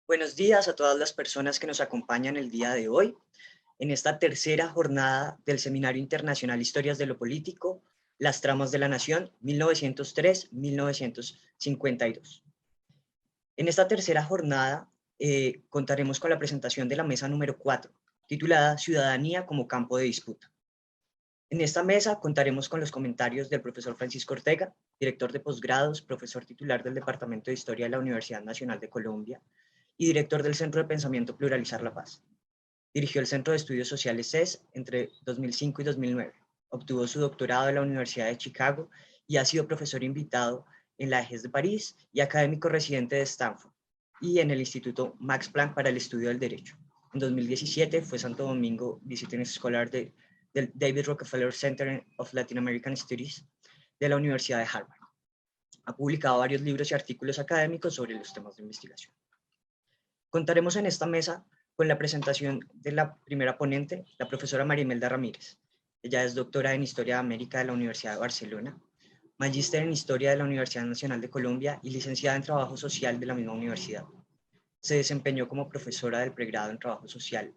Buenos días a todas las personas que nos acompañan el día de hoy en esta tercera jornada del Seminario Internacional Historias de lo Político, Las Tramas de la Nación, 1903-1952. En esta tercera jornada contaremos con la presentación de la mesa número 4, titulada Ciudadanía como campo de disputa. En esta mesa contaremos con los comentarios del profesor Francisco Ortega, director de posgrados, profesor titular del Departamento de Historia de la Universidad Nacional de Colombia y director del Centro de Pensamiento Pluralizar la Paz. Dirigió el Centro de Estudios Sociales CES entre 2005 y 2009. Obtuvo su doctorado en la Universidad de Chicago y ha sido profesor invitado en la EGES de París y académico residente de Stanford y en el Instituto Max Planck para el Estudio del Derecho. En 2017 fue Santo Domingo Visiting Scholar del David Rockefeller Center of Latin American Studies de la Universidad de Harvard. Ha publicado varios libros y artículos académicos sobre los temas de investigación. Contaremos en esta mesa con la presentación de la primera ponente, la profesora María Imelda Ramírez. Ella es doctora en Historia de América de la Universidad de Barcelona, magíster en Historia de la Universidad Nacional de Colombia y licenciada en Trabajo Social de la misma universidad. Se desempeñó como profesora del pregrado en Trabajo Social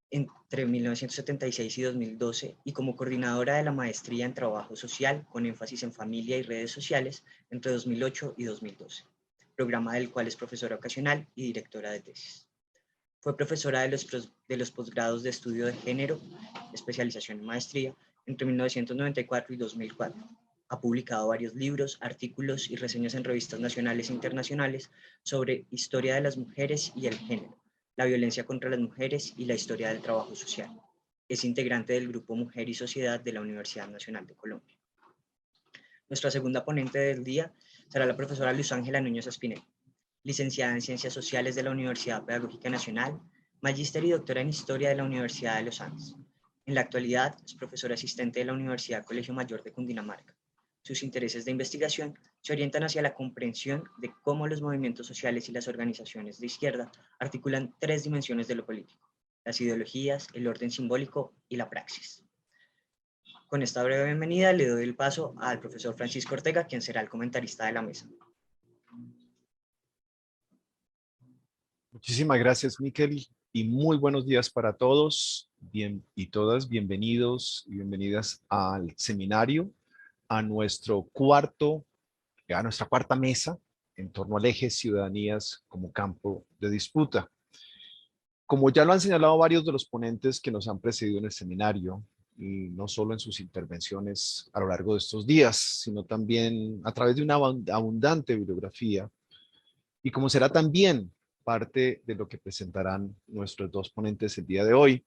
entre 1976 y 2012 y como coordinadora de la maestría en Trabajo Social con énfasis en familia y redes sociales entre 2008 y 2012, programa del cual es profesora ocasional y directora de tesis. Fue profesora de los posgrados de estudio de género, especialización en maestría, entre 1994 y 2004. Ha publicado varios libros, artículos y reseñas en revistas nacionales e internacionales sobre historia de las mujeres y el género, la violencia contra las mujeres y la historia del trabajo social. Es integrante del Grupo Mujer y Sociedad de la Universidad Nacional de Colombia. Nuestra segunda ponente del día será la profesora Luz Ángela Núñez Espinel, licenciada en Ciencias Sociales de la Universidad Pedagógica Nacional, magíster y doctora en Historia de la Universidad de los Andes. En la actualidad es profesora asistente de la Universidad Colegio Mayor de Cundinamarca. Sus intereses de investigación se orientan hacia la comprensión de cómo los movimientos sociales y las organizaciones de izquierda articulan tres dimensiones de lo político: las ideologías, el orden simbólico y la praxis. Con esta breve bienvenida le doy el paso al profesor Francisco Ortega, quien será el comentarista de la mesa. Muchísimas gracias, Miquel, y muy buenos días para todos y todas. Bienvenidos y bienvenidas al seminario, a nuestra cuarta mesa en torno al eje ciudadanías como campo de disputa. Como ya lo han señalado varios de los ponentes que nos han precedido en el seminario, y no solo en sus intervenciones a lo largo de estos días, sino también a través de una abundante bibliografía, y como será también parte de lo que presentarán nuestros dos ponentes el día de hoy,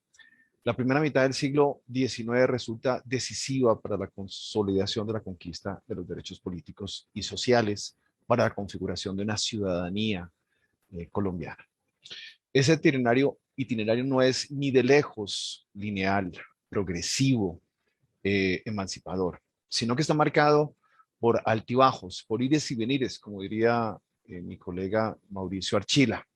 la primera mitad del siglo XIX resulta decisiva para la consolidación de la conquista de los derechos políticos y sociales, para la configuración de una ciudadanía colombiana. Ese itinerario no es ni de lejos lineal, progresivo, emancipador, sino que está marcado por altibajos, por ires y venires, como diría mi colega Mauricio Archila.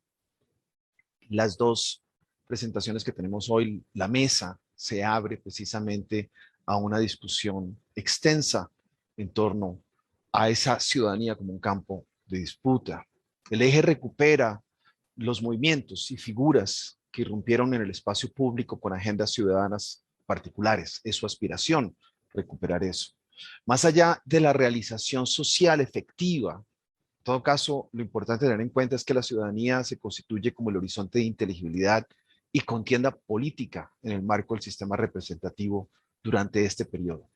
Las dos presentaciones que tenemos hoy, la mesa se abre precisamente a una discusión extensa en torno a esa ciudadanía como un campo de disputa. El eje recupera los movimientos y figuras que irrumpieron en el espacio público con agendas ciudadanas particulares. Es su aspiración recuperar eso. Más allá de la realización social efectiva, en todo caso, lo importante tener en cuenta es que la ciudadanía se constituye como el horizonte de inteligibilidad y contienda política en el marco del sistema representativo durante este periodo.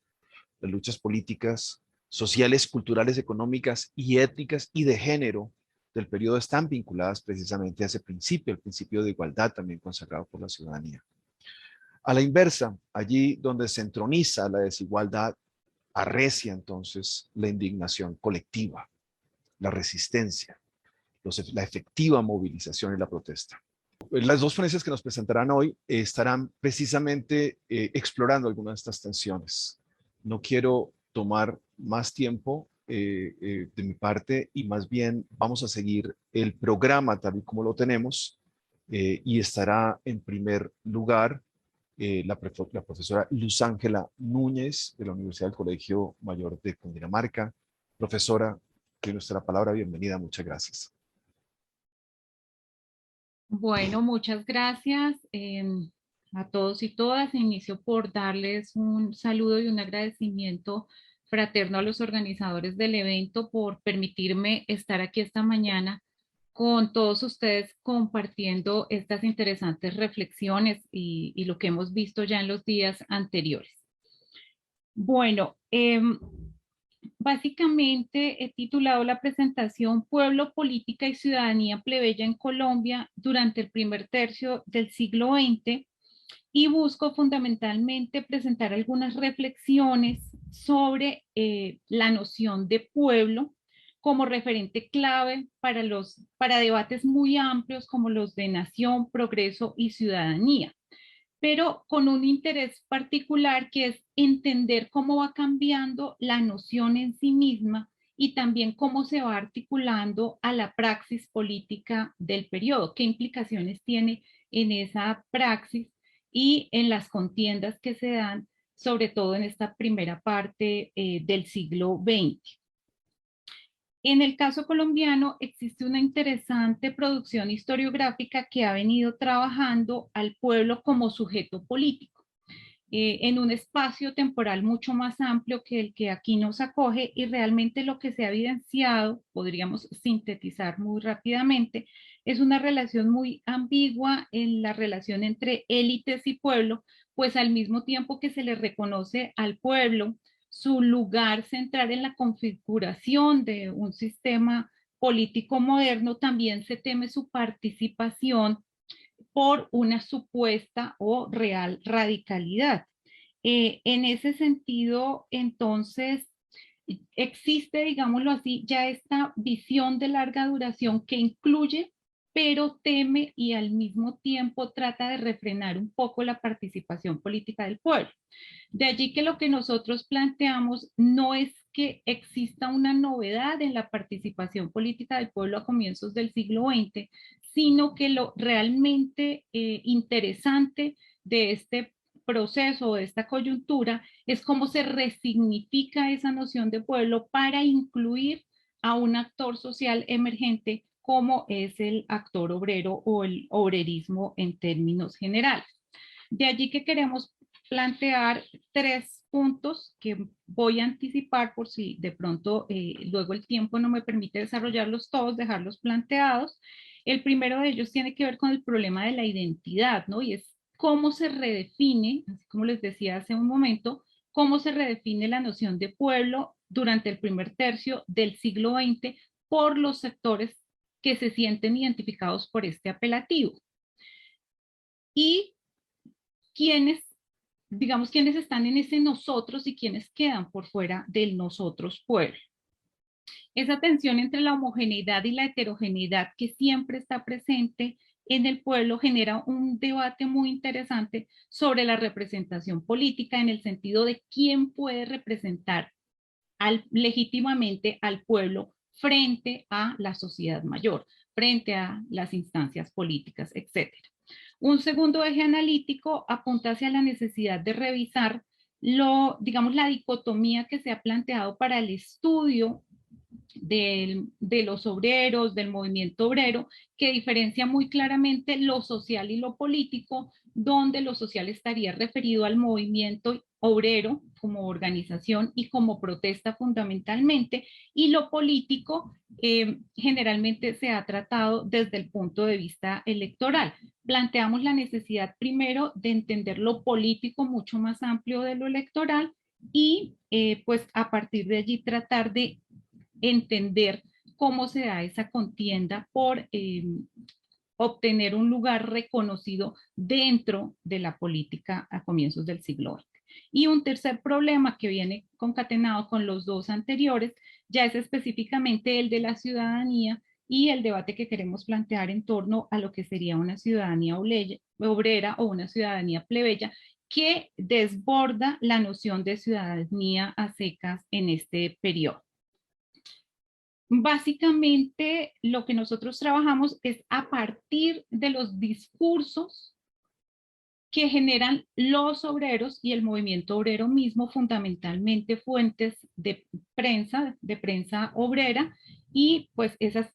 Las luchas políticas, sociales, culturales, económicas y étnicas y de género del periodo están vinculadas precisamente a ese principio, el principio de igualdad también consagrado por la ciudadanía. A la inversa, allí donde se entroniza la desigualdad, arrecia entonces la indignación colectiva, la resistencia, la efectiva movilización y la protesta. Las dos ponencias que nos presentarán hoy estarán precisamente explorando algunas de estas tensiones. No quiero tomar más tiempo de mi parte y más bien vamos a seguir el programa tal y como lo tenemos y estará en primer lugar la profesora Luz Ángela Núñez de la Universidad del Colegio Mayor de Cundinamarca. Profesora, tiene usted la palabra. Bienvenida, muchas gracias. Bueno, muchas gracias a todos y todas. Inicio por darles un saludo y un agradecimiento fraterno a los organizadores del evento por permitirme estar aquí esta mañana con todos ustedes compartiendo estas interesantes reflexiones y lo que hemos visto ya en los días anteriores. Bueno, básicamente he titulado la presentación Pueblo, Política y Ciudadanía Plebeya en Colombia durante el primer tercio del siglo XX y busco fundamentalmente presentar algunas reflexiones sobre la noción de pueblo como referente clave para debates muy amplios como los de nación, progreso y ciudadanía, pero con un interés particular que es entender cómo va cambiando la noción en sí misma y también cómo se va articulando a la praxis política del periodo, qué implicaciones tiene en esa praxis y en las contiendas que se dan, sobre todo en esta primera parte del siglo XX. En el caso colombiano existe una interesante producción historiográfica que ha venido trabajando al pueblo como sujeto político, en un espacio temporal mucho más amplio que el que aquí nos acoge, y realmente lo que se ha evidenciado, podríamos sintetizar muy rápidamente, es una relación muy ambigua en la relación entre élites y pueblo, pues al mismo tiempo que se le reconoce al pueblo su lugar central en la configuración de un sistema político moderno, también se teme su participación por una supuesta o real radicalidad. En ese sentido, entonces, existe, digámoslo así, ya esta visión de larga duración que incluye, pero teme y al mismo tiempo trata de refrenar un poco la participación política del pueblo. De allí que lo que nosotros planteamos no es que exista una novedad en la participación política del pueblo a comienzos del siglo XX, sino que lo realmente interesante de este proceso, de esta coyuntura, es cómo se resignifica esa noción de pueblo para incluir a un actor social emergente como es el actor obrero o el obrerismo en términos generales. De allí que queremos plantear tres puntos que voy a anticipar por si de pronto luego el tiempo no me permite desarrollarlos todos, dejarlos planteados. El primero de ellos tiene que ver con el problema de la identidad, ¿no? Y es cómo se redefine, así como les decía hace un momento, cómo se redefine la noción de pueblo durante el primer tercio del siglo XX por los sectores que se sienten identificados por este apelativo. Y quiénes, digamos, quiénes están en ese nosotros y quiénes quedan por fuera del nosotros pueblo. Esa tensión entre la homogeneidad y la heterogeneidad que siempre está presente en el pueblo genera un debate muy interesante sobre la representación política en el sentido de quién puede representar legítimamente al pueblo frente a la sociedad mayor, frente a las instancias políticas, etcétera. Un segundo eje analítico apunta hacia la necesidad de revisar digamos, la dicotomía que se ha planteado para el estudio de los obreros, del movimiento obrero, que diferencia muy claramente lo social y lo político, donde lo social estaría referido al movimiento obrero como organización y como protesta fundamentalmente, y lo político generalmente se ha tratado desde el punto de vista electoral. Planteamos la necesidad primero de entender lo político mucho más amplio de lo electoral y pues a partir de allí tratar de entender cómo se da esa contienda por obtener un lugar reconocido dentro de la política a comienzos del siglo XX. Y un tercer problema que viene concatenado con los dos anteriores, ya es específicamente el de la ciudadanía y el debate que queremos plantear en torno a lo que sería una ciudadanía obrera o una ciudadanía plebeya que desborda la noción de ciudadanía a secas en este periodo. Básicamente, lo que nosotros trabajamos es a partir de los discursos que generan los obreros y el movimiento obrero mismo, fundamentalmente fuentes de prensa obrera, y pues esas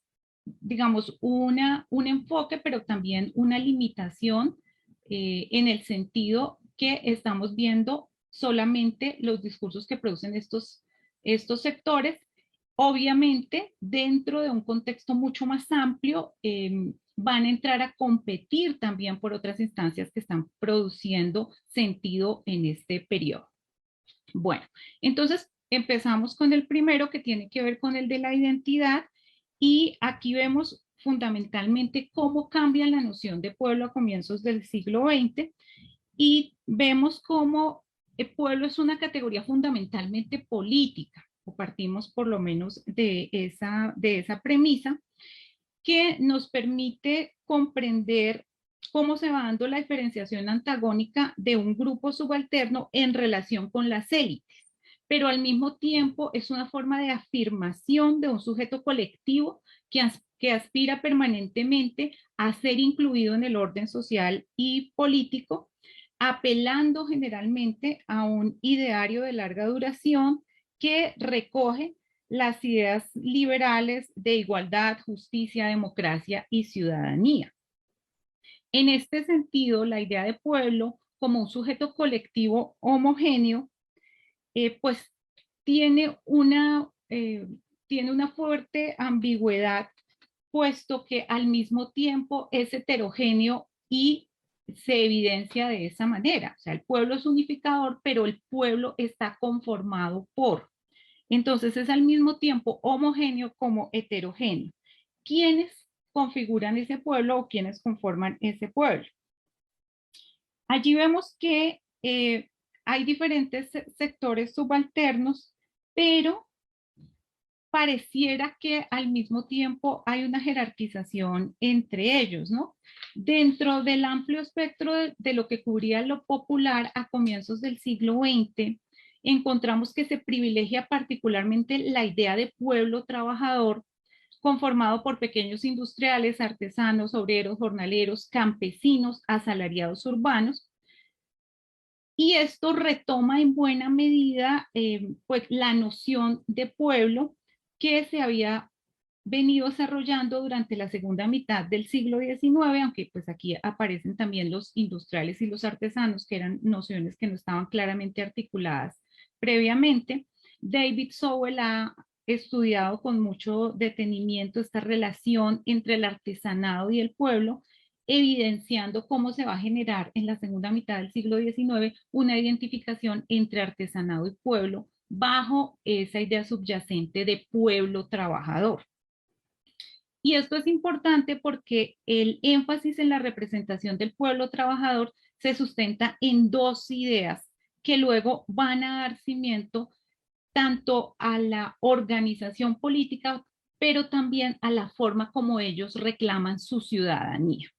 digamos, un enfoque, pero también una limitación en el sentido que estamos viendo solamente los discursos que producen estos sectores, obviamente dentro de un contexto mucho más amplio, van a entrar a competir también por otras instancias que están produciendo sentido en este periodo. Bueno, entonces empezamos con el primero, que tiene que ver con el de la identidad, y aquí vemos fundamentalmente cómo cambia la noción de pueblo a comienzos del siglo XX, y vemos cómo el pueblo es una categoría fundamentalmente política, o partimos por lo menos de esa premisa, que nos permite comprender cómo se va dando la diferenciación antagónica de un grupo subalterno en relación con las élites, pero al mismo tiempo es una forma de afirmación de un sujeto colectivo que aspira permanentemente a ser incluido en el orden social y político, apelando generalmente a un ideario de larga duración que recoge las ideas liberales de igualdad, justicia, democracia y ciudadanía. En este sentido, la idea de pueblo como un sujeto colectivo homogéneo, pues tiene una fuerte ambigüedad, puesto que al mismo tiempo es heterogéneo y se evidencia de esa manera. O sea, el pueblo es unificador, pero el pueblo está conformado por. Entonces es al mismo tiempo homogéneo como heterogéneo. ¿Quiénes configuran ese pueblo o quiénes conforman ese pueblo? Allí vemos que hay diferentes sectores subalternos, pero pareciera que al mismo tiempo hay una jerarquización entre ellos, ¿no? Dentro del amplio espectro de lo que cubría lo popular a comienzos del siglo XX, encontramos que se privilegia particularmente la idea de pueblo trabajador, conformado por pequeños industriales, artesanos, obreros, jornaleros, campesinos, asalariados urbanos. Y esto retoma en buena medida pues, la noción de pueblo que se había venido desarrollando durante la segunda mitad del siglo XIX, aunque pues aquí aparecen también los industriales y los artesanos, que eran nociones que no estaban claramente articuladas previamente. David Sowell ha estudiado con mucho detenimiento esta relación entre el artesanado y el pueblo, evidenciando cómo se va a generar en la segunda mitad del siglo XIX una identificación entre artesanado y pueblo bajo esa idea subyacente de pueblo trabajador. Y esto es importante porque el énfasis en la representación del pueblo trabajador se sustenta en dos ideas que luego van a dar cimiento tanto a la organización política, pero también a la forma como ellos reclaman su ciudadanía.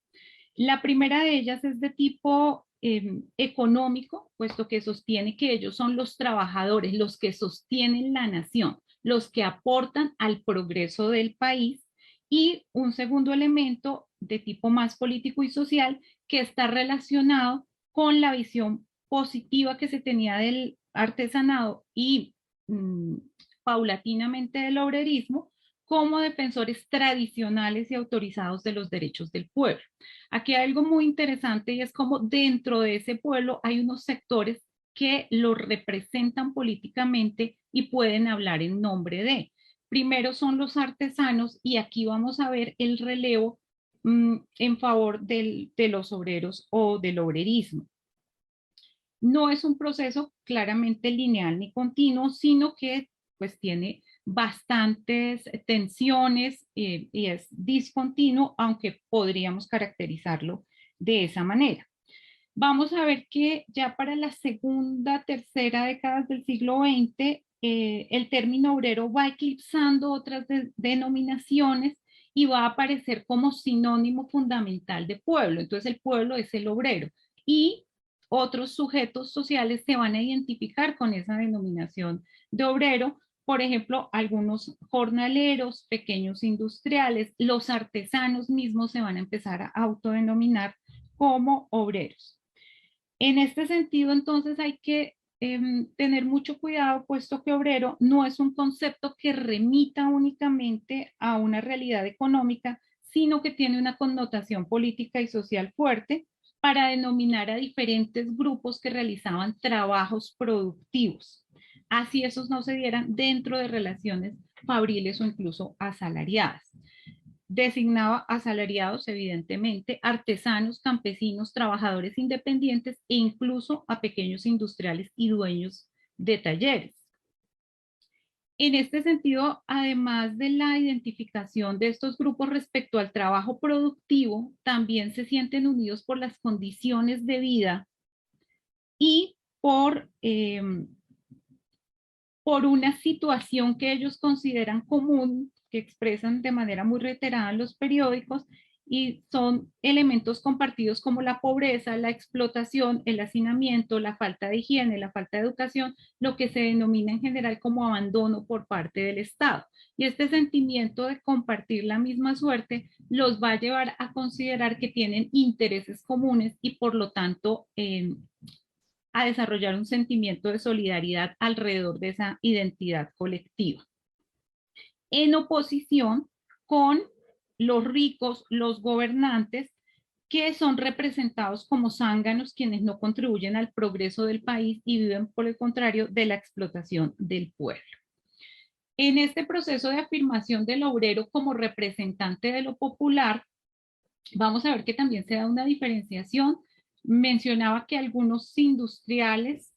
La primera de ellas es de tipo económico, puesto que sostiene que ellos son los trabajadores, los que sostienen la nación, los que aportan al progreso del país. Y un segundo elemento de tipo más político y social que está relacionado con la visión positiva que se tenía del artesanado y paulatinamente del obrerismo como defensores tradicionales y autorizados de los derechos del pueblo. Aquí hay algo muy interesante y es como dentro de ese pueblo hay unos sectores que lo representan políticamente y pueden hablar en nombre de. Primero son los artesanos y aquí vamos a ver el relevo en favor de los obreros o del obrerismo. No es un proceso claramente lineal ni continuo, sino que pues tiene bastantes tensiones y es discontinuo, aunque podríamos caracterizarlo de esa manera. Vamos a ver que ya para la segunda, tercera década del siglo XX, el término obrero va eclipsando otras denominaciones y va a aparecer como sinónimo fundamental de pueblo. Entonces el pueblo es el obrero y otros sujetos sociales se van a identificar con esa denominación de obrero. Por ejemplo, algunos jornaleros, pequeños industriales, los artesanos mismos se van a empezar a autodenominar como obreros. En este sentido, entonces, hay que tener mucho cuidado, puesto que obrero no es un concepto que remita únicamente a una realidad económica, sino que tiene una connotación política y social fuerte para denominar a diferentes grupos que realizaban trabajos productivos. Así esos no se dieran dentro de relaciones fabriles o incluso asalariadas. Designaba asalariados, evidentemente, artesanos, campesinos, trabajadores independientes e incluso a pequeños industriales y dueños de talleres. En este sentido, además de la identificación de estos grupos respecto al trabajo productivo, también se sienten unidos por las condiciones de vida y por una situación que ellos consideran común, que expresan de manera muy reiterada en los periódicos, y son elementos compartidos como la pobreza, la explotación, el hacinamiento, la falta de higiene, la falta de educación, lo que se denomina en general como abandono por parte del Estado. Y este sentimiento de compartir la misma suerte los va a llevar a considerar que tienen intereses comunes y por lo tanto a desarrollar un sentimiento de solidaridad alrededor de esa identidad colectiva. En oposición con los ricos, los gobernantes, que son representados como zánganos, quienes no contribuyen al progreso del país y viven, por el contrario, de la explotación del pueblo. En este proceso de afirmación del obrero como representante de lo popular, vamos a ver que también se da una diferenciación. Mencionaba que algunos industriales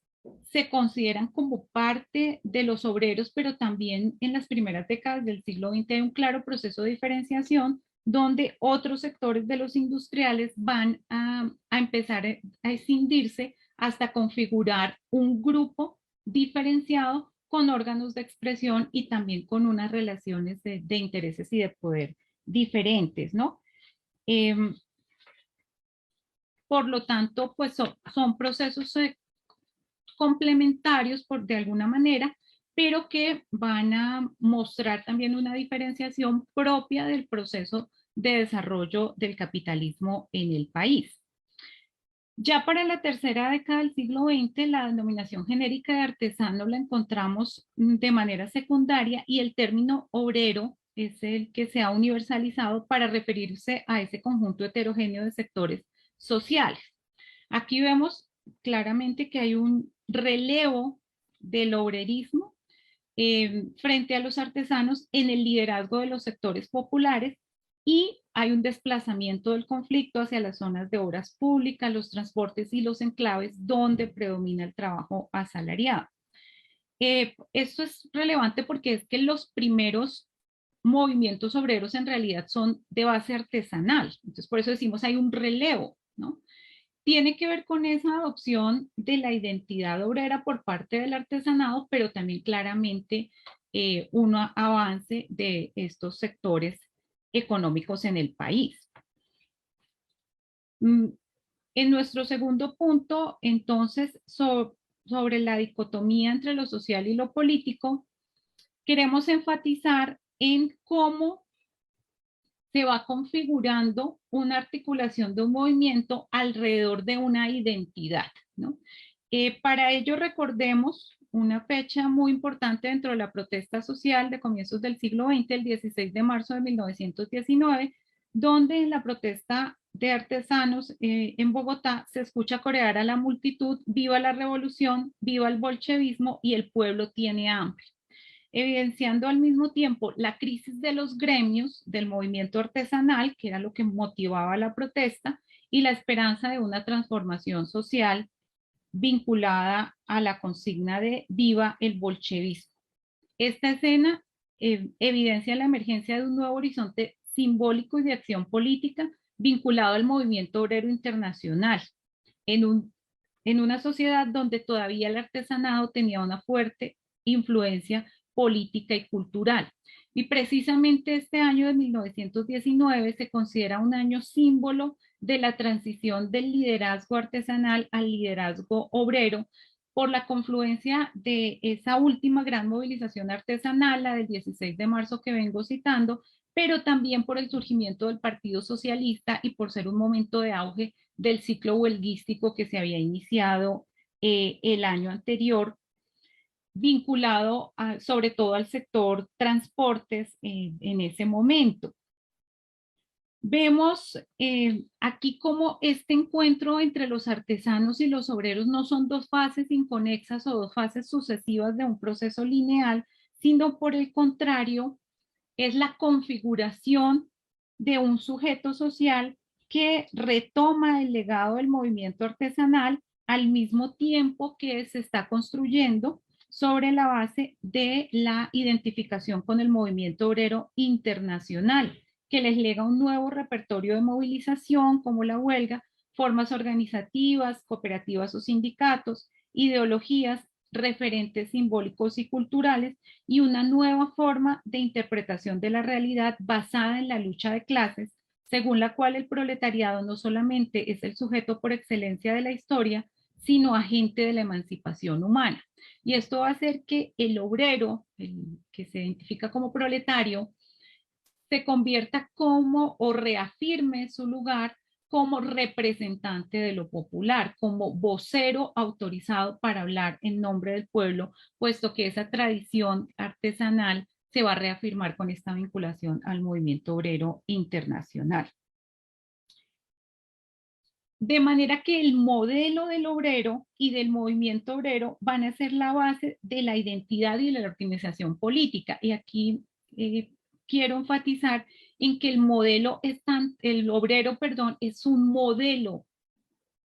se consideran como parte de los obreros, pero también en las primeras décadas del siglo XX hay un claro proceso de diferenciación donde otros sectores de los industriales van a empezar a escindirse hasta configurar un grupo diferenciado con órganos de expresión y también con unas relaciones de intereses y de poder diferentes, ¿no? Por lo tanto, pues son procesos complementarios de alguna manera, pero que van a mostrar también una diferenciación propia del proceso de desarrollo del capitalismo en el país. Ya para la tercera década del siglo XX, la denominación genérica de artesano la encontramos de manera secundaria y el término obrero es el que se ha universalizado para referirse a ese conjunto heterogéneo de sectores sociales. Aquí vemos claramente que hay un relevo del obrerismo frente a los artesanos en el liderazgo de los sectores populares y hay un desplazamiento del conflicto hacia las zonas de obras públicas, los transportes y los enclaves donde predomina el trabajo asalariado. Esto es relevante porque es que los primeros movimientos obreros en realidad son de base artesanal. Entonces, por eso decimos hay un relevo, ¿no? Tiene que ver con esa adopción de la identidad obrera por parte del artesanado, pero también claramente un avance de estos sectores económicos en el país. En nuestro segundo punto, entonces, sobre la dicotomía entre lo social y lo político, queremos enfatizar en cómo se va configurando una articulación de un movimiento alrededor de una identidad, ¿no? Para ello recordemos una fecha muy importante dentro de la protesta social de comienzos del siglo XX, el 16 de marzo de 1919, donde en la protesta de artesanos en Bogotá se escucha corear a la multitud: viva la revolución, viva el bolchevismo y el pueblo tiene hambre, evidenciando al mismo tiempo la crisis de los gremios del movimiento artesanal, que era lo que motivaba la protesta, y la esperanza de una transformación social vinculada a la consigna de viva el bolchevismo. Esta escena evidencia la emergencia de un nuevo horizonte simbólico y de acción política vinculado al movimiento obrero internacional, en una sociedad donde todavía el artesanado tenía una fuerte influencia política y cultural. Y precisamente este año de 1919 se considera un año símbolo de la transición del liderazgo artesanal al liderazgo obrero, por la confluencia de esa última gran movilización artesanal, la del 16 de marzo que vengo citando, pero también por el surgimiento del Partido Socialista y por ser un momento de auge del ciclo huelguístico que se había iniciado el año anterior, vinculado sobre todo al sector transportes en ese momento. Vemos aquí cómo este encuentro entre los artesanos y los obreros no son dos fases inconexas o dos fases sucesivas de un proceso lineal, sino por el contrario, es la configuración de un sujeto social que retoma el legado del movimiento artesanal al mismo tiempo que se está construyendo sobre la base de la identificación con el movimiento obrero internacional, que les lega un nuevo repertorio de movilización como la huelga, formas organizativas, cooperativas o sindicatos, ideologías, referentes simbólicos y culturales y una nueva forma de interpretación de la realidad basada en la lucha de clases, según la cual el proletariado no solamente es el sujeto por excelencia de la historia, sino agente de la emancipación humana. Y esto va a hacer que el obrero, el que se identifica como proletario, se convierta como o reafirme su lugar como representante de lo popular, como vocero autorizado para hablar en nombre del pueblo, puesto que esa tradición artesanal se va a reafirmar con esta vinculación al movimiento obrero internacional. De manera que el modelo del obrero y del movimiento obrero van a ser la base de la identidad y de la organización política. Y aquí quiero enfatizar en que el obrero, perdón, es un modelo,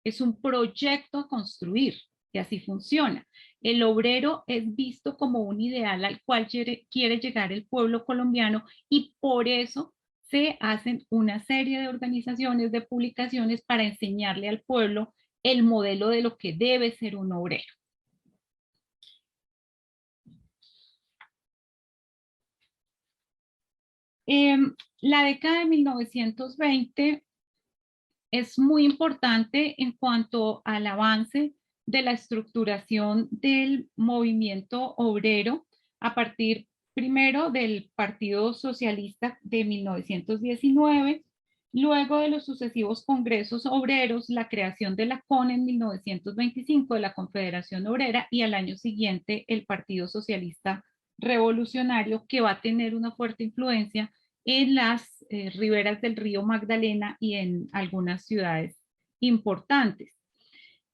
es un proyecto a construir, y así funciona. El obrero es visto como un ideal al cual quiere llegar el pueblo colombiano y por eso se hacen una serie de organizaciones, de publicaciones para enseñarle al pueblo el modelo de lo que debe ser un obrero. La década de 1920 es muy importante en cuanto al avance de la estructuración del movimiento obrero a partir primero del Partido Socialista de 1919, luego de los sucesivos congresos obreros, la creación de la CON en 1925 de la Confederación Obrera y al año siguiente el Partido Socialista Revolucionario, que va a tener una fuerte influencia en las riberas del río Magdalena y en algunas ciudades importantes.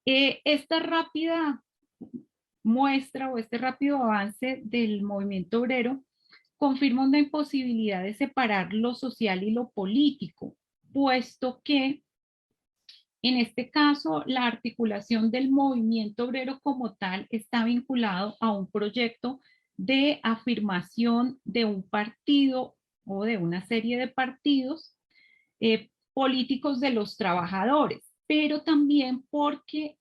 Esta rápida muestra o este rápido avance del movimiento obrero confirma una imposibilidad de separar lo social y lo político, puesto que en este caso la articulación del movimiento obrero como tal está vinculado a un proyecto de afirmación de un partido o de una serie de partidos políticos de los trabajadores, pero también porque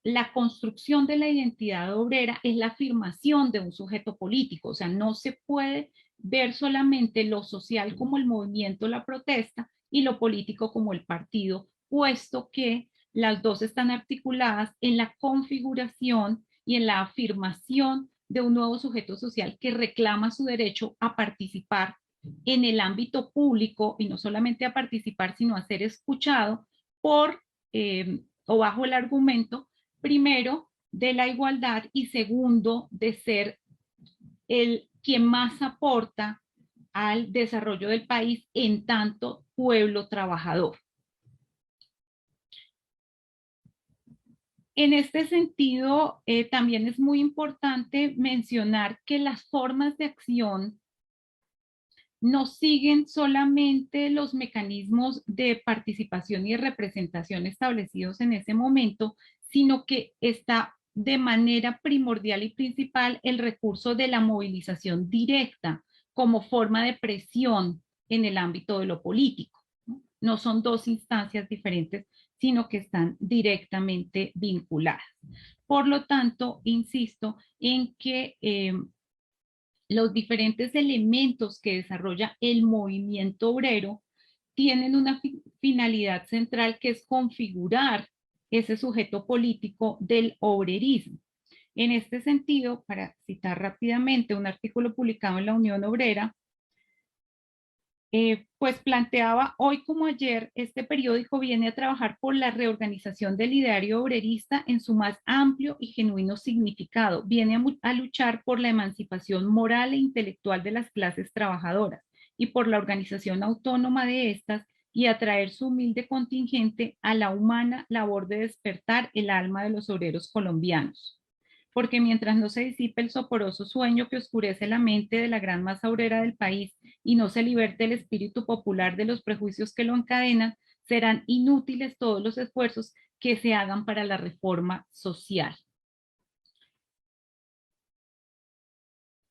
la construcción de la identidad obrera es la afirmación de un sujeto político, o sea, no se puede ver solamente lo social como el movimiento, la protesta, y lo político como el partido, puesto que las dos están articuladas en la configuración y en la afirmación de un nuevo sujeto social que reclama su derecho a participar en el ámbito público y no solamente a participar, sino a ser escuchado por o bajo el argumento, primero, de la igualdad y segundo, de ser el quien más aporta al desarrollo del país en tanto pueblo trabajador. En este sentido, también es muy importante mencionar que las formas de acción no siguen solamente los mecanismos de participación y de representación establecidos en ese momento, sino que está de manera primordial y principal el recurso de la movilización directa como forma de presión en el ámbito de lo político. No son dos instancias diferentes, sino que están directamente vinculadas. Por lo tanto, insisto en que los diferentes elementos que desarrolla el movimiento obrero tienen una finalidad central que es configurar ese sujeto político del obrerismo. En este sentido, para citar rápidamente un artículo publicado en la Unión Obrera, pues planteaba: hoy como ayer, este periódico viene a trabajar por la reorganización del ideario obrerista en su más amplio y genuino significado. Viene a luchar por la emancipación moral e intelectual de las clases trabajadoras y por la organización autónoma de estas, y atraer su humilde contingente a la humana labor de despertar el alma de los obreros colombianos. Porque mientras no se disipe el soporoso sueño que oscurece la mente de la gran masa obrera del país y no se liberte el espíritu popular de los prejuicios que lo encadenan, serán inútiles todos los esfuerzos que se hagan para la reforma social.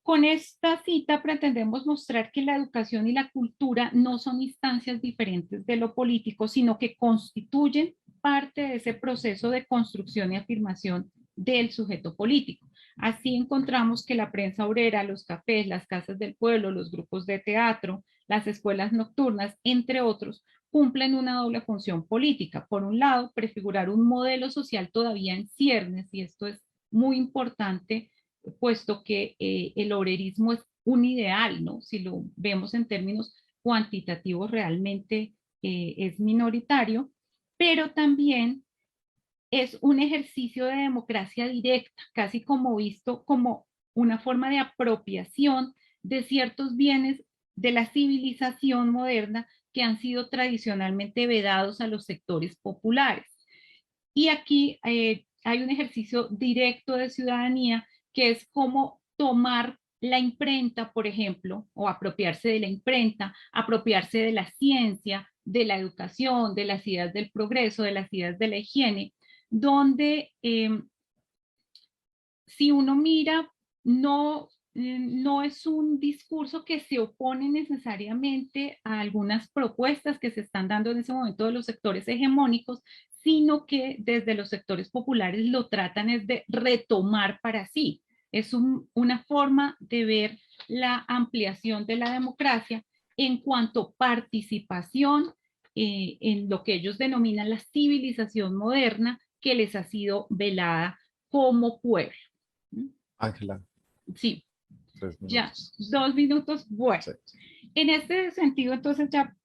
Con esta cita pretendemos mostrar que la educación y la cultura no son instancias diferentes de lo político, sino que constituyen parte de ese proceso de construcción y afirmación del sujeto político. Así encontramos que la prensa obrera, los cafés, las casas del pueblo, los grupos de teatro, las escuelas nocturnas, entre otros, cumplen una doble función política. Por un lado, prefigurar un modelo social todavía en ciernes, y esto es muy importante, puesto que el obrerismo es un ideal, ¿no? Si lo vemos en términos cuantitativos, realmente es minoritario, pero también es un ejercicio de democracia directa, casi como visto como una forma de apropiación de ciertos bienes de la civilización moderna que han sido tradicionalmente vedados a los sectores populares. Y aquí hay un ejercicio directo de ciudadanía, que es como tomar la imprenta, por ejemplo, o apropiarse de la imprenta, apropiarse de la ciencia, de la educación, de las ideas del progreso, de las ideas de la higiene, donde si uno mira, no es un discurso que se opone necesariamente a algunas propuestas que se están dando en ese momento de los sectores hegemónicos, sino que desde los sectores populares lo tratan es de retomar para sí. Es una forma de ver la ampliación de la democracia en cuanto a participación en lo que ellos denominan la civilización moderna que les ha sido velada como pueblo. Ángela, Sí, 3 ya, minutos. 2 minutos. Bueno, Sí. en este sentido, entonces, ya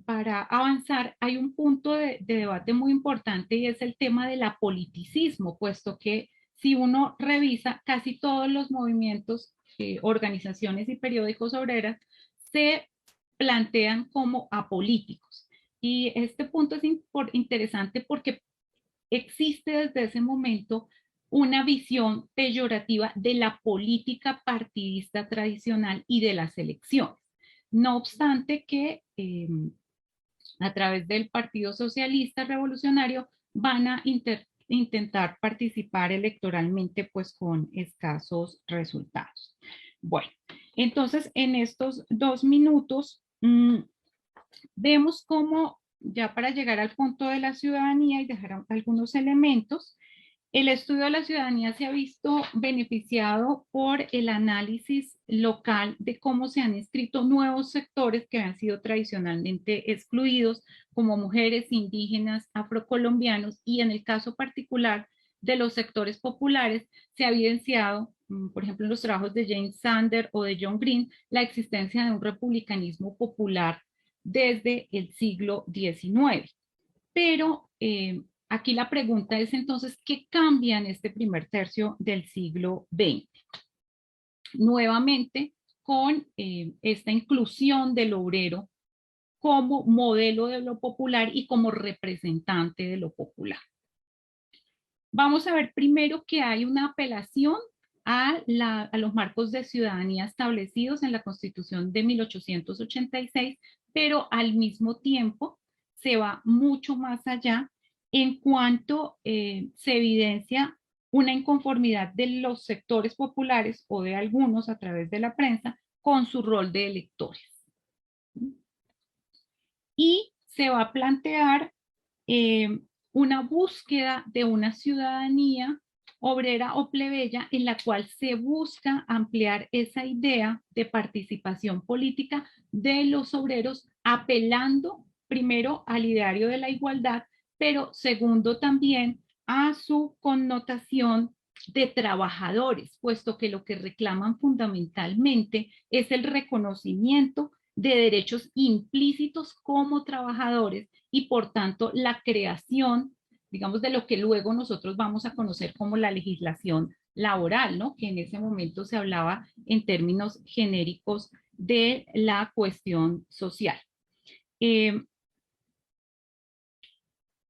para avanzar, hay un punto de debate muy importante, y es el tema del apoliticismo, puesto que si uno revisa casi todos los movimientos, organizaciones y periódicos obreras se plantean como apolíticos. Y este punto es interesante porque existe desde ese momento una visión peyorativa de la política partidista tradicional y de las elecciones. No obstante que a través del Partido Socialista Revolucionario van a intentar participar electoralmente, pues con escasos resultados. Bueno, entonces en estos 2 minutos vemos cómo, ya para llegar al punto de la ciudadanía y dejar algunos elementos, el estudio de la ciudadanía se ha visto beneficiado por el análisis local de cómo se han inscrito nuevos sectores que han sido tradicionalmente excluidos, como mujeres, indígenas, afrocolombianos, y en el caso particular de los sectores populares se ha evidenciado, por ejemplo, en los trabajos de James Sander o de John Green, la existencia de un republicanismo popular desde el siglo XIX. Pero aquí la pregunta es entonces, ¿qué cambia en este primer tercio del siglo XX? Nuevamente, con esta inclusión del obrero como modelo de lo popular y como representante de lo popular. Vamos a ver primero que hay una apelación a los marcos de ciudadanía establecidos en la Constitución de 1886, pero al mismo tiempo se va mucho más allá en cuanto se evidencia una inconformidad de los sectores populares o de algunos a través de la prensa con su rol de electores. Y se va a plantear una búsqueda de una ciudadanía obrera o plebeya en la cual se busca ampliar esa idea de participación política de los obreros, apelando primero al ideario de la igualdad, pero segundo también a su connotación de trabajadores, puesto que lo que reclaman fundamentalmente es el reconocimiento de derechos implícitos como trabajadores y por tanto la creación, digamos, de lo que luego nosotros vamos a conocer como la legislación laboral, ¿no? Que en ese momento se hablaba en términos genéricos de la cuestión social.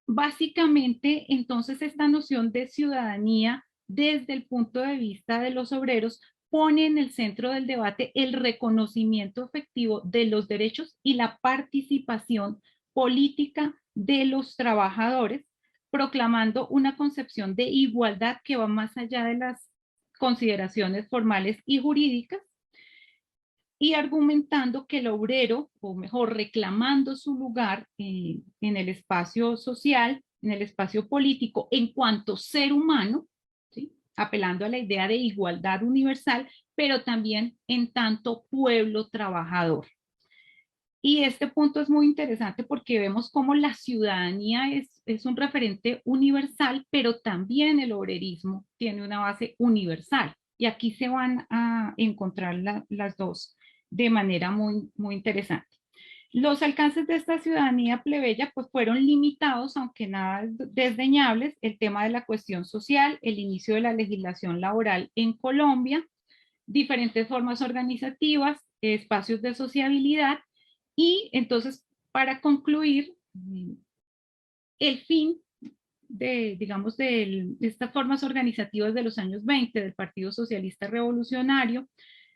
Básicamente, entonces, esta noción de ciudadanía desde el punto de vista de los obreros pone en el centro del debate el reconocimiento efectivo de los derechos y la participación política de los trabajadores, proclamando una concepción de igualdad que va más allá de las consideraciones formales y jurídicas, y argumentando que el obrero, o mejor, reclamando su lugar en el espacio social, en el espacio político, en cuanto ser humano, ¿sí? Apelando a la idea de igualdad universal, pero también en tanto pueblo trabajador. Y este punto es muy interesante porque vemos cómo la ciudadanía es un referente universal, pero también el obrerismo tiene una base universal. Y aquí se van a encontrar las dos de manera muy, muy interesante. Los alcances de esta ciudadanía plebeya pues fueron limitados, aunque nada desdeñables, el tema de la cuestión social, el inicio de la legislación laboral en Colombia, diferentes formas organizativas, espacios de sociabilidad, y entonces para concluir, el fin de, digamos, de estas formas organizativas de los años 20 del Partido Socialista Revolucionario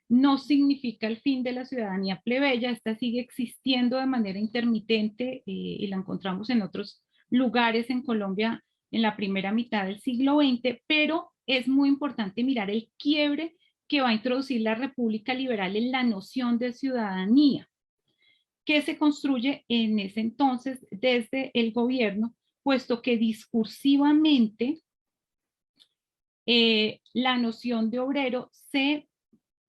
no significa el fin de la ciudadanía plebeya. Esta sigue existiendo de manera intermitente y la encontramos en otros lugares en Colombia en la primera mitad del siglo XX, pero es muy importante mirar el quiebre que va a introducir la República Liberal en la noción de ciudadanía, que se construye en ese entonces desde el gobierno, puesto que discursivamente la noción de obrero se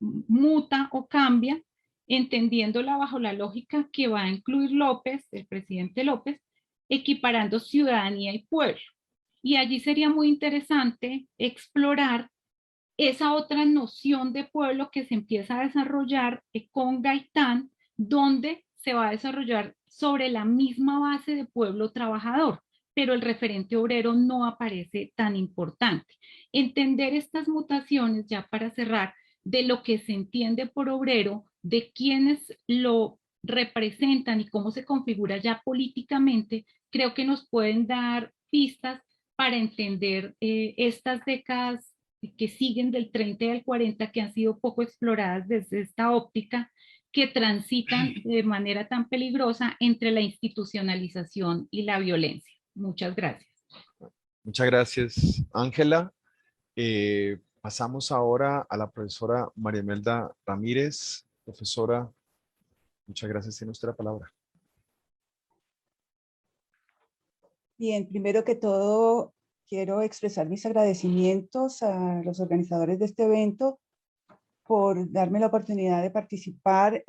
muta o cambia, entendiéndola bajo la lógica que va a incluir López, el presidente López, equiparando ciudadanía y pueblo. Y allí sería muy interesante explorar esa otra noción de pueblo que se empieza a desarrollar con Gaitán, donde se va a desarrollar sobre la misma base de pueblo trabajador, pero el referente obrero no aparece tan importante. Entender estas mutaciones, ya para cerrar, de lo que se entiende por obrero, de quienes lo representan y cómo se configura ya políticamente, creo que nos pueden dar pistas para entender estas décadas que siguen del 30 al 40, que han sido poco exploradas desde esta óptica, que transitan de manera tan peligrosa entre la institucionalización y la violencia. Muchas gracias. Muchas gracias, Ángela. Pasamos ahora a la profesora María Imelda Ramírez. Profesora, muchas gracias. Tiene usted la palabra. Bien, primero que todo, quiero expresar mis agradecimientos a los organizadores de este evento por darme la oportunidad de participar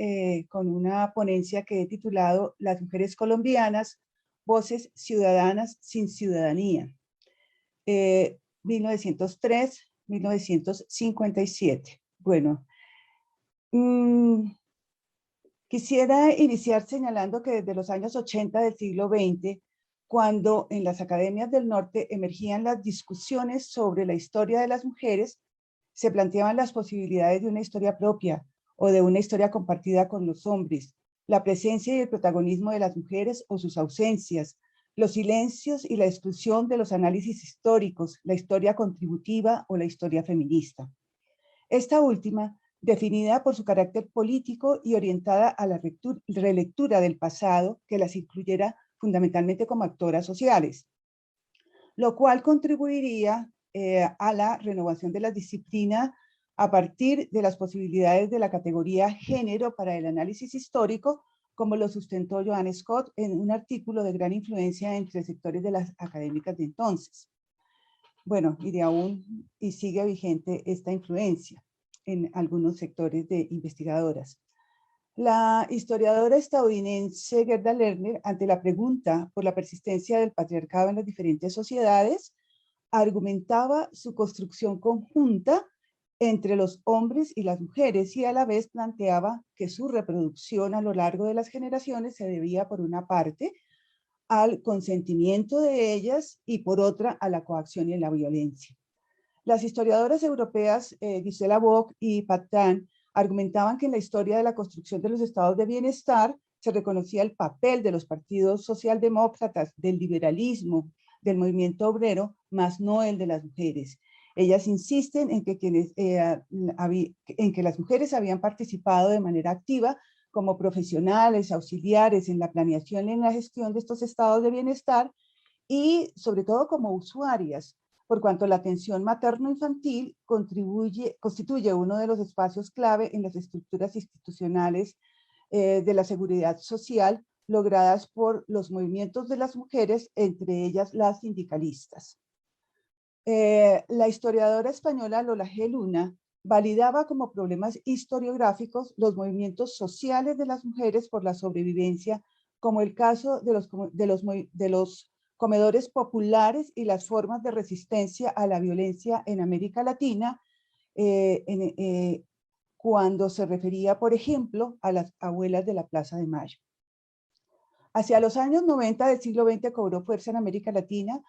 con una ponencia que he titulado Las mujeres colombianas, voces ciudadanas sin ciudadanía, 1903-1957. Bueno, quisiera iniciar señalando que desde los años 80 del siglo XX, cuando en las academias del norte emergían las discusiones sobre la historia de las mujeres, se planteaban las posibilidades de una historia propia o de una historia compartida con los hombres, la presencia y el protagonismo de las mujeres o sus ausencias, los silencios y la exclusión de los análisis históricos, la historia contributiva o la historia feminista. Esta última, definida por su carácter político y orientada a la relectura del pasado, que las incluyera fundamentalmente como actoras sociales, lo cual contribuiría a la renovación de la disciplina a partir de las posibilidades de la categoría género para el análisis histórico, como lo sustentó Joan Scott en un artículo de gran influencia entre sectores de las académicas de entonces. Bueno, y sigue vigente esta influencia en algunos sectores de investigadoras. La historiadora estadounidense Gerda Lerner, ante la pregunta por la persistencia del patriarcado en las diferentes sociedades, argumentaba su construcción conjunta entre los hombres y las mujeres, y a la vez planteaba que su reproducción a lo largo de las generaciones se debía, por una parte, al consentimiento de ellas y por otra a la coacción y la violencia. Las historiadoras europeas Gisela Bock y Patan argumentaban que en la historia de la construcción de los estados de bienestar se reconocía el papel de los partidos socialdemócratas, del liberalismo, del movimiento obrero, más no el de las mujeres. Ellas insisten en que las mujeres habían participado de manera activa como profesionales, auxiliares en la planeación y en la gestión de estos estados de bienestar y sobre todo como usuarias, por cuanto la atención materno-infantil constituye uno de los espacios clave en las estructuras institucionales de la seguridad social logradas por los movimientos de las mujeres, entre ellas las sindicalistas. La historiadora española Lola G. Luna validaba como problemas historiográficos los movimientos sociales de las mujeres por la sobrevivencia, como el caso de los comedores populares y las formas de resistencia a la violencia en América Latina, cuando se refería, por ejemplo, a las abuelas de la Plaza de Mayo. Hacia los años 90 del siglo XX cobró fuerza en América Latina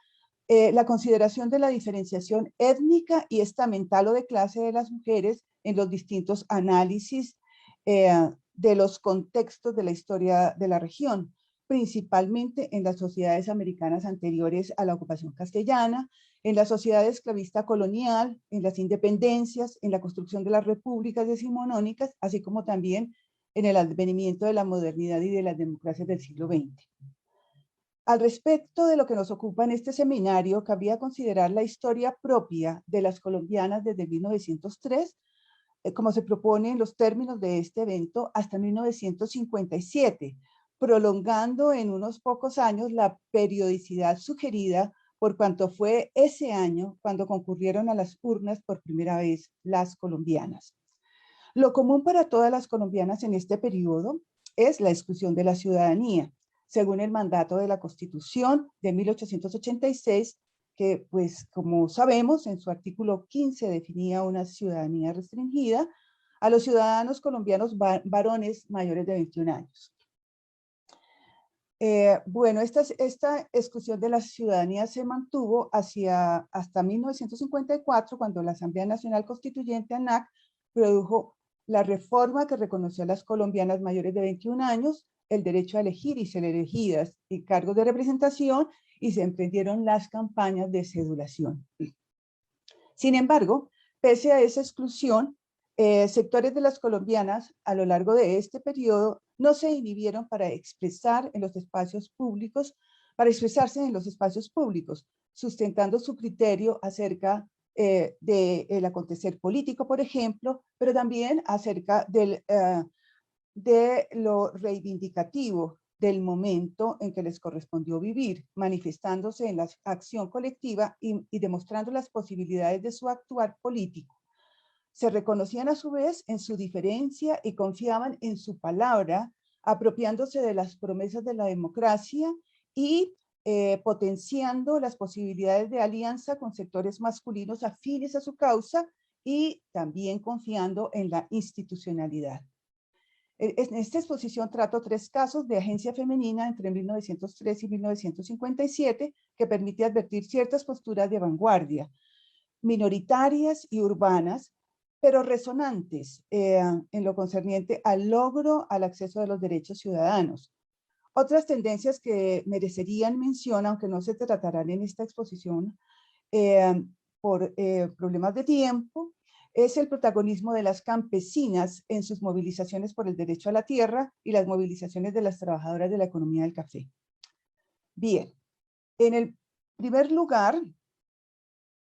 la consideración de la diferenciación étnica y estamental o de clase de las mujeres en los distintos análisis de los contextos de la historia de la región, principalmente en las sociedades americanas anteriores a la ocupación castellana, en la sociedad esclavista colonial, en las independencias, en la construcción de las repúblicas decimonónicas, así como también en el advenimiento de la modernidad y de las democracias del siglo XX. Al respecto de lo que nos ocupa en este seminario, cabría considerar la historia propia de las colombianas desde 1903, como se propone en los términos de este evento, hasta 1957, prolongando en unos pocos años la periodicidad sugerida por cuanto fue ese año cuando concurrieron a las urnas por primera vez las colombianas. Lo común para todas las colombianas en este periodo es la exclusión de la ciudadanía, según el mandato de la Constitución de 1886, que, pues, como sabemos, en su artículo 15 definía una ciudadanía restringida a los ciudadanos colombianos varones mayores de 21 años. Bueno, esta exclusión de la ciudadanía se mantuvo hasta 1954, cuando la Asamblea Nacional Constituyente, ANAC, produjo la reforma que reconoció a las colombianas mayores de 21 años el derecho a elegir y ser elegidas y cargos de representación, y se emprendieron las campañas de cedulación. Sin embargo, pese a esa exclusión, sectores de las colombianas a lo largo de este periodo no se inhibieron para expresarse en los espacios públicos, sustentando su criterio acerca del acontecer político, por ejemplo, pero también acerca de lo reivindicativo del momento en que les correspondió vivir, manifestándose en la acción colectiva y demostrando las posibilidades de su actuar político. Se reconocían a su vez en su diferencia y confiaban en su palabra, apropiándose de las promesas de la democracia y potenciando las posibilidades de alianza con sectores masculinos afines a su causa y también confiando en la institucionalidad. En esta exposición trato 3 casos de agencia femenina entre 1903 y 1957 que permite advertir ciertas posturas de vanguardia, minoritarias y urbanas, pero resonantes en lo concerniente al logro al acceso de los derechos ciudadanos. Otras tendencias que merecerían mención, aunque no se tratarán en esta exposición por problemas de tiempo, es el protagonismo de las campesinas en sus movilizaciones por el derecho a la tierra y las movilizaciones de las trabajadoras de la economía del café. Bien, en el primer lugar,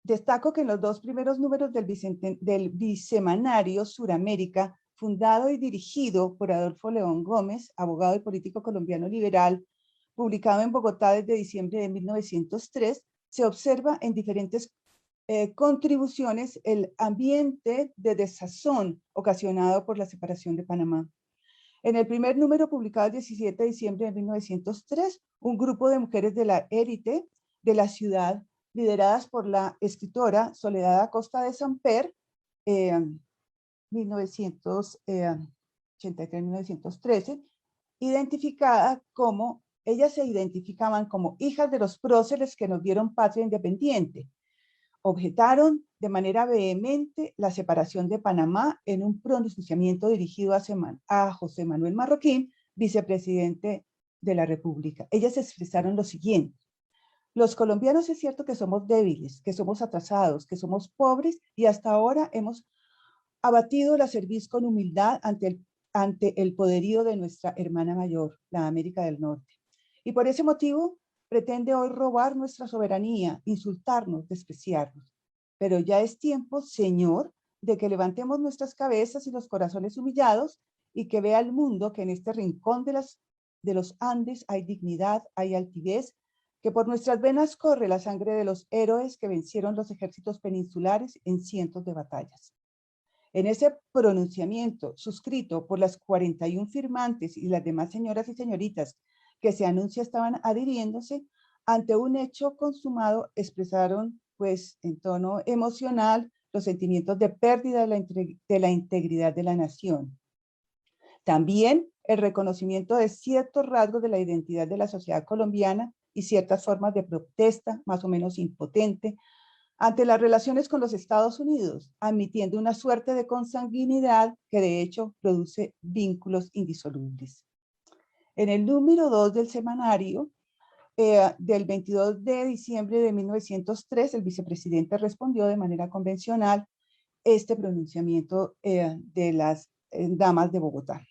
destaco que en los 2 primeros números del Bisemanario Suramérica, fundado y dirigido por Adolfo León Gómez, abogado y político colombiano liberal, publicado en Bogotá desde diciembre de 1903, se observa en diferentes contribuciones el ambiente de desazón ocasionado por la separación de Panamá. En el primer número, publicado el 17 de diciembre de 1903, un grupo de mujeres de la élite de la ciudad, lideradas por la escritora Soledad Acosta de Samper, 1983-1913, identificada como, ellas se identificaban como hijas de los próceres que nos dieron patria independiente. Objetaron de manera vehemente la separación de Panamá en un pronunciamiento dirigido a José Manuel Marroquín, vicepresidente de la República. Ellas expresaron lo siguiente: los colombianos es cierto que somos débiles, que somos atrasados, que somos pobres y hasta ahora hemos abatido la cerviz con humildad ante el poderío de nuestra hermana mayor, la América del Norte. Y por ese motivo pretende hoy robar nuestra soberanía, insultarnos, despreciarnos. Pero ya es tiempo, Señor, de que levantemos nuestras cabezas y los corazones humillados y que vea el mundo que en este rincón de los Andes hay dignidad, hay altivez, que por nuestras venas corre la sangre de los héroes que vencieron los ejércitos peninsulares en cientos de batallas. En ese pronunciamiento suscrito por las 41 firmantes y las demás señoras y señoritas que se anuncia estaban adhiriéndose, ante un hecho consumado expresaron pues en tono emocional los sentimientos de pérdida de la integridad de la nación. También el reconocimiento de ciertos rasgos de la identidad de la sociedad colombiana y ciertas formas de protesta más o menos impotente ante las relaciones con los Estados Unidos, admitiendo una suerte de consanguinidad que de hecho produce vínculos indisolubles. En el número 2 del semanario, del 22 de diciembre de 1903, el vicepresidente respondió de manera convencional este pronunciamiento de las damas de Bogotá.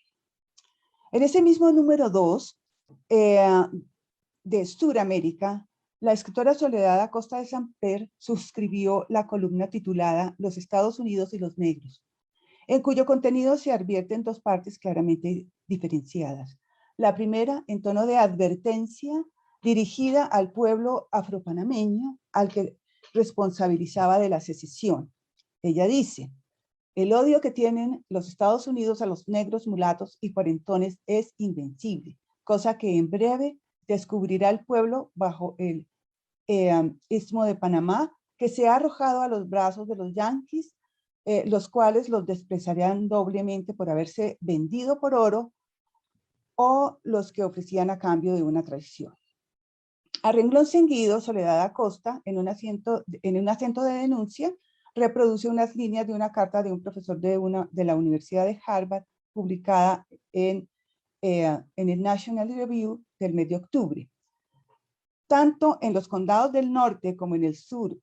En ese mismo número 2 de Suramérica, la escritora Soledad Acosta de Samper suscribió la columna titulada Los Estados Unidos y los negros, en cuyo contenido se advierten dos partes claramente diferenciadas. La primera, en tono de advertencia, dirigida al pueblo afropanameño, al que responsabilizaba de la secesión. Ella dice: el odio que tienen los Estados Unidos a los negros, mulatos y cuarentones es invencible, cosa que en breve descubrirá el pueblo bajo el Istmo de Panamá, que se ha arrojado a los brazos de los yanquis, los cuales los despreciarían doblemente por haberse vendido por oro, o los que ofrecían a cambio de una traición. A renglón seguido, Soledad Acosta, en un acento de denuncia, reproduce unas líneas de una carta de un profesor de la Universidad de Harvard, publicada en el National Review del mes de octubre. Tanto en los condados del norte como en el sur,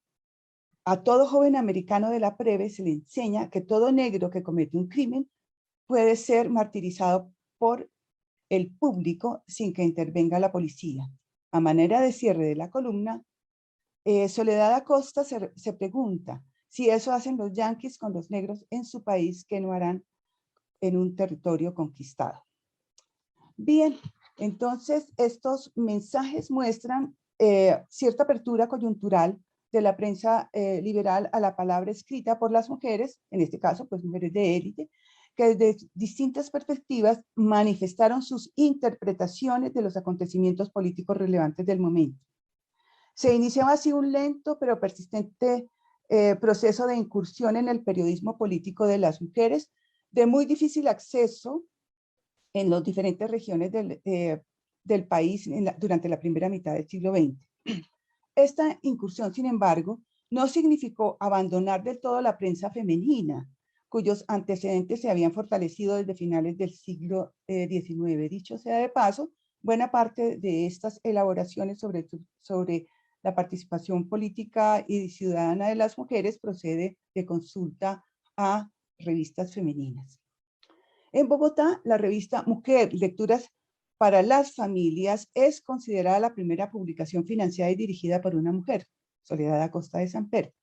a todo joven americano de la plebe se le enseña que todo negro que comete un crimen puede ser martirizado por el público sin que intervenga la policía. A manera de cierre de la columna, Soledad Acosta se pregunta si eso hacen los yanquis con los negros en su país, ¿qué no harán en un territorio conquistado? Bien, entonces estos mensajes muestran cierta apertura coyuntural de la prensa liberal a la palabra escrita por las mujeres, en este caso pues mujeres de élite, que desde distintas perspectivas manifestaron sus interpretaciones de los acontecimientos políticos relevantes del momento. Se iniciaba así un lento pero persistente proceso de incursión en el periodismo político de las mujeres, de muy difícil acceso en las diferentes regiones del país durante la primera mitad del siglo XX. Esta incursión, sin embargo, no significó abandonar del todo la prensa femenina, cuyos antecedentes se habían fortalecido desde finales del siglo XIX. Dicho sea de paso, buena parte de estas elaboraciones sobre la participación política y ciudadana de las mujeres procede de consulta a revistas femeninas. En Bogotá, la revista Mujer, Lecturas para las Familias, es considerada la primera publicación financiada y dirigida por una mujer, Soledad Acosta de Samper.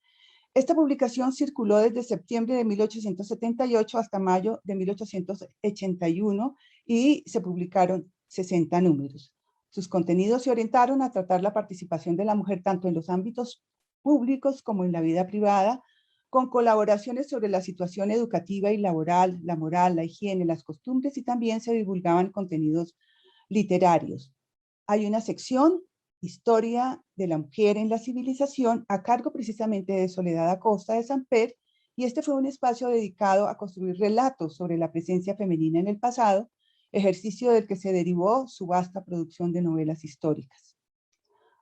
Esta publicación circuló desde septiembre de 1878 hasta mayo de 1881 y se publicaron 60 números. Sus contenidos se orientaron a tratar la participación de la mujer tanto en los ámbitos públicos como en la vida privada, con colaboraciones sobre la situación educativa y laboral, la moral, la higiene, las costumbres, y también se divulgaban contenidos literarios. Hay una sección, Historia de la Mujer en la Civilización, a cargo precisamente de Soledad Acosta de Samper, y este fue un espacio dedicado a construir relatos sobre la presencia femenina en el pasado, ejercicio del que se derivó su vasta producción de novelas históricas.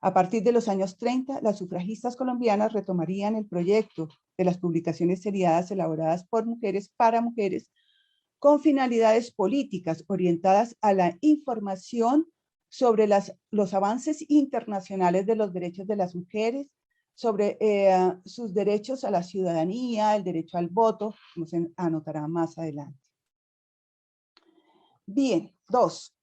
A partir de los años 30, las sufragistas colombianas retomarían el proyecto de las publicaciones seriadas elaboradas por mujeres para mujeres con finalidades políticas orientadas a la información sobre los avances internacionales de los derechos de las mujeres, sobre sus derechos a la ciudadanía, el derecho al voto, como se anotará más adelante. Bien, 2.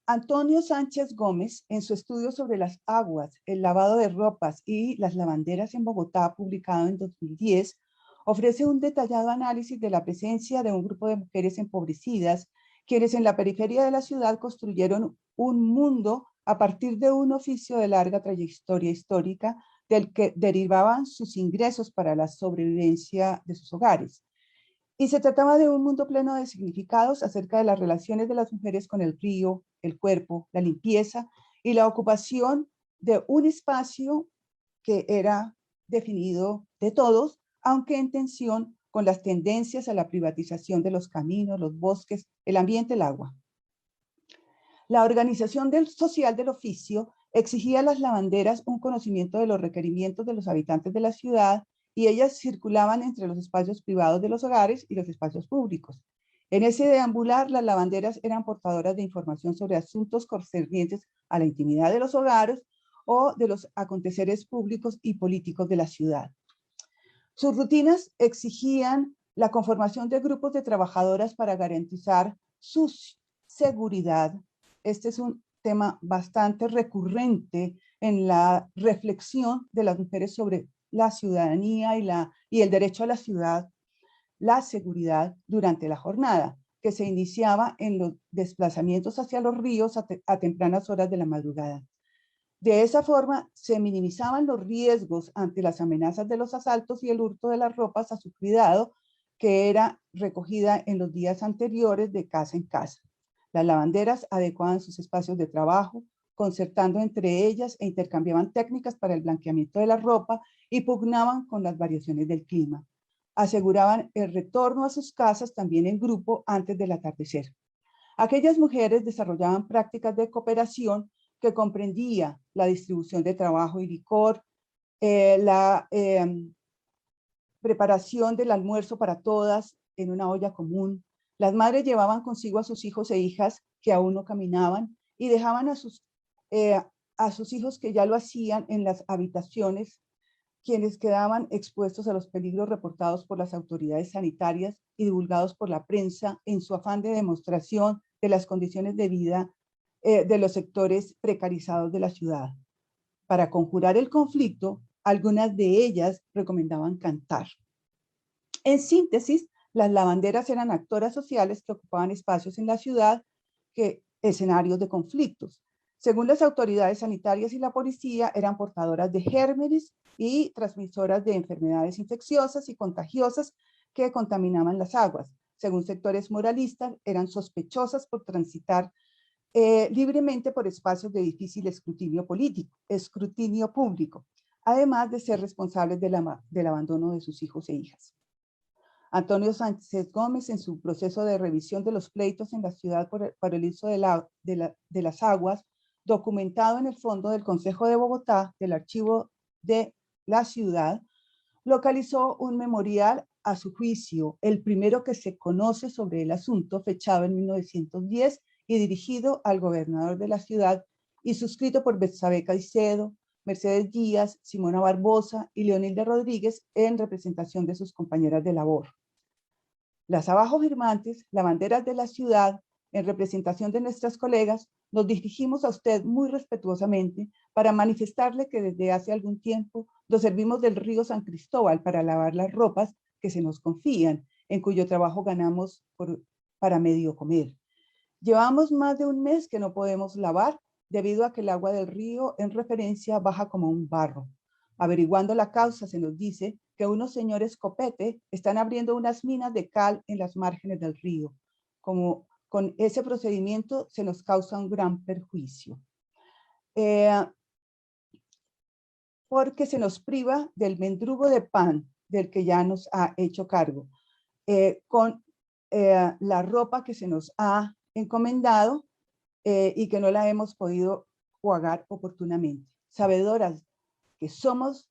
Antonio Sánchez Gómez, en su estudio sobre las aguas, el lavado de ropas y las lavanderas en Bogotá, publicado en 2010, ofrece un detallado análisis de la presencia de un grupo de mujeres empobrecidas, quienes en la periferia de la ciudad construyeron un mundo a partir de un oficio de larga trayectoria histórica del que derivaban sus ingresos para la sobrevivencia de sus hogares. Y se trataba de un mundo pleno de significados acerca de las relaciones de las mujeres con el río, el cuerpo, la limpieza y la ocupación de un espacio que era definido de todos, aunque en tensión con las tendencias a la privatización de los caminos, los bosques, el ambiente, el agua. La organización social del oficio exigía a las lavanderas un conocimiento de los requerimientos de los habitantes de la ciudad y ellas circulaban entre los espacios privados de los hogares y los espacios públicos. En ese deambular, las lavanderas eran portadoras de información sobre asuntos concernientes a la intimidad de los hogares o de los aconteceres públicos y políticos de la ciudad. Sus rutinas exigían la conformación de grupos de trabajadoras para garantizar su seguridad. Este es un tema bastante recurrente en la reflexión de las mujeres sobre la ciudadanía y el derecho a la ciudad, la seguridad durante la jornada, que se iniciaba en los desplazamientos hacia los ríos a tempranas horas de la madrugada. De esa forma, se minimizaban los riesgos ante las amenazas de los asaltos y el hurto de las ropas a su cuidado, que era recogida en los días anteriores de casa en casa. Las lavanderas adecuaban sus espacios de trabajo, concertando entre ellas e intercambiaban técnicas para el blanqueamiento de la ropa y pugnaban con las variaciones del clima. Aseguraban el retorno a sus casas también en grupo antes del atardecer. Aquellas mujeres desarrollaban prácticas de cooperación que comprendía la distribución de trabajo y licor, la preparación del almuerzo para todas en una olla común. Las madres llevaban consigo a sus hijos e hijas que aún no caminaban y dejaban a sus hijos que ya lo hacían en las habitaciones, quienes quedaban expuestos a los peligros reportados por las autoridades sanitarias y divulgados por la prensa en su afán de demostración de las condiciones de vida de los sectores precarizados de la ciudad. Para conjurar el conflicto, algunas de ellas recomendaban cantar. En síntesis, las lavanderas eran actoras sociales que ocupaban espacios en la ciudad, escenarios de conflictos. Según las autoridades sanitarias y la policía, eran portadoras de gérmenes y transmisoras de enfermedades infecciosas y contagiosas que contaminaban las aguas. Según sectores moralistas, eran sospechosas por transitar libremente por espacios de difícil escrutinio público, además de ser responsables del abandono de sus hijos e hijas. Antonio Sánchez Gómez, en su proceso de revisión de los pleitos en la ciudad por el uso de las aguas, documentado en el fondo del Consejo de Bogotá, del archivo de la ciudad, localizó un memorial a su juicio, el primero que se conoce sobre el asunto, fechado en 1910 y dirigido al gobernador de la ciudad y suscrito por Betsabe Caicedo, Mercedes Díaz, Simona Barbosa y Leonilda Rodríguez en representación de sus compañeras de labor. Las abajo firmantes, lavanderas de la ciudad, en representación de nuestras colegas, nos dirigimos a usted muy respetuosamente para manifestarle que desde hace algún tiempo nos servimos del río San Cristóbal para lavar las ropas que se nos confían, en cuyo trabajo ganamos para medio comer. Llevamos más de un mes que no podemos lavar debido a que el agua del río en referencia baja como un barro. Averiguando la causa se nos dice que unos señores copete están abriendo unas minas de cal en las márgenes del río. Como con ese procedimiento se nos causa un gran perjuicio. Porque se nos priva del mendrugo de pan del que ya nos ha hecho cargo, con la ropa que se nos ha encomendado y que no la hemos podido jugar oportunamente. Sabedoras que somos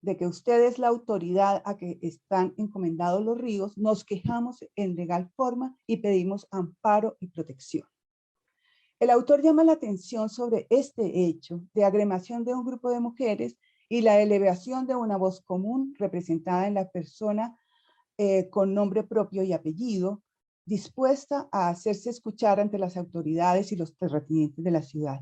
de que usted es la autoridad a que están encomendados los ríos, nos quejamos en legal forma y pedimos amparo y protección. El autor llama la atención sobre este hecho de agremación de un grupo de mujeres y la elevación de una voz común representada en la persona con nombre propio y apellido, dispuesta a hacerse escuchar ante las autoridades y los terratenientes de la ciudad.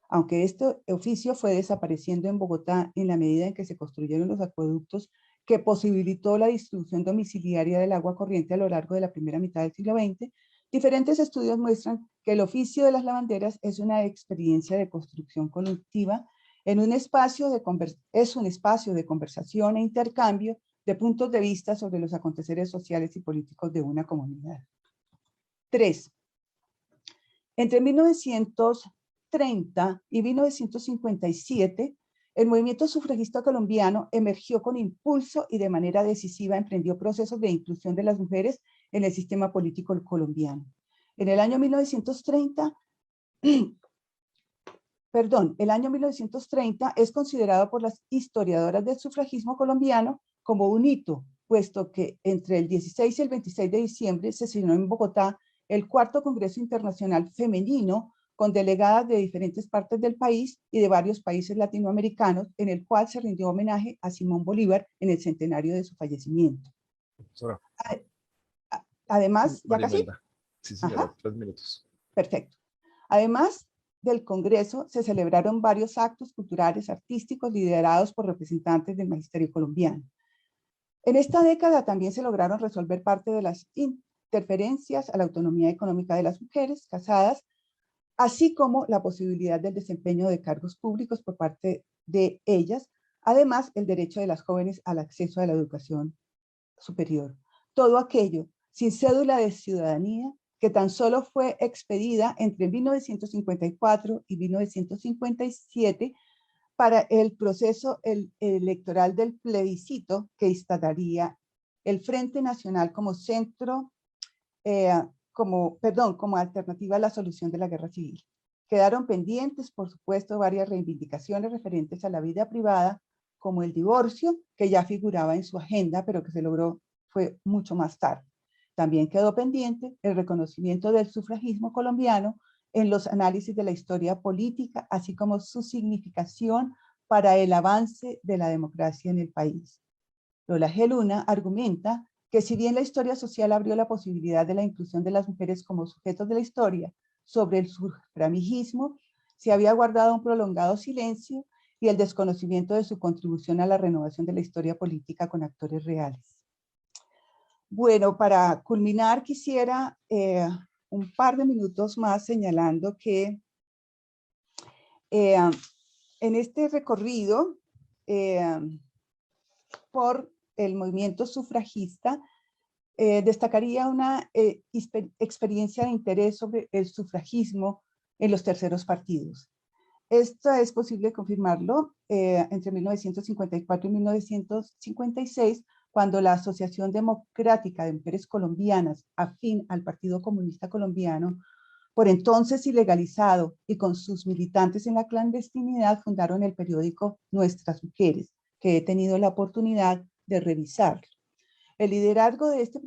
Aunque este oficio fue desapareciendo en Bogotá en la medida en que se construyeron los acueductos que posibilitó la distribución domiciliaria del agua corriente a lo largo de la primera mitad del siglo XX, diferentes estudios muestran que el oficio de las lavanderas es una experiencia de construcción colectiva, es un espacio de conversación e intercambio de puntos de vista sobre los aconteceres sociales y políticos de una comunidad. 3. Entre 1930 y 1957, el movimiento sufragista colombiano emergió con impulso y de manera decisiva emprendió procesos de inclusión de las mujeres en el sistema político colombiano. En el año 1930, el año 1930 es considerado por las historiadoras del sufragismo colombiano como un hito, puesto que entre el 16 y el 26 de diciembre se celebró en Bogotá el cuarto Congreso Internacional Femenino con delegadas de diferentes partes del país y de varios países latinoamericanos, en el cual se rindió homenaje a Simón Bolívar en el centenario de su fallecimiento. Además, ¿ya casi? Sí, señora, 3 minutos. Perfecto. Además del Congreso, se celebraron varios actos culturales, artísticos, liderados por representantes del magisterio colombiano. En esta década también se lograron resolver parte de las interferencias a la autonomía económica de las mujeres casadas, así como la posibilidad del desempeño de cargos públicos por parte de ellas, además el derecho de las jóvenes al acceso a la educación superior. Todo aquello sin cédula de ciudadanía que tan solo fue expedida entre 1954 y 1957 para el proceso electoral del plebiscito que instalaría el Frente Nacional como como alternativa a la solución de la guerra civil. Quedaron pendientes, por supuesto, varias reivindicaciones referentes a la vida privada, como el divorcio, que ya figuraba en su agenda, pero que se logró fue mucho más tarde. También quedó pendiente el reconocimiento del sufragismo colombiano en los análisis de la historia política, así como su significación para el avance de la democracia en el país. Lola G. Luna argumenta que si bien la historia social abrió la posibilidad de la inclusión de las mujeres como sujetos de la historia, sobre el sufragismo se había guardado un prolongado silencio y el desconocimiento de su contribución a la renovación de la historia política con actores reales. Bueno, para culminar quisiera un par de minutos más señalando que en este recorrido por el movimiento sufragista, destacaría una experiencia de interés sobre el sufragismo en los terceros partidos. Esto es posible confirmarlo entre 1954 y 1956, cuando la Asociación Democrática de Mujeres Colombianas, afín al Partido Comunista Colombiano, por entonces ilegalizado y con sus militantes en la clandestinidad, fundaron el periódico Nuestras Mujeres, que he tenido la oportunidad de revisar. El liderazgo de este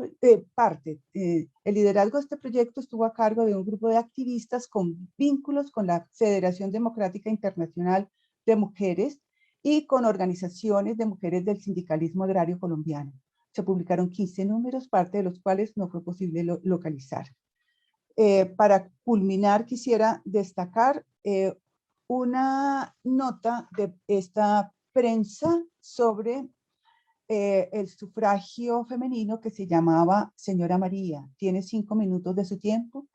proyecto estuvo a cargo de un grupo de activistas con vínculos con la Federación Democrática Internacional de Mujeres y con organizaciones de mujeres del sindicalismo agrario colombiano. Se publicaron 15 números, parte de los cuales no fue posible localizar. Para culminar, quisiera destacar una nota de esta prensa sobre el sufragio femenino que se llamaba Señora María. Tiene 5 minutos de su tiempo.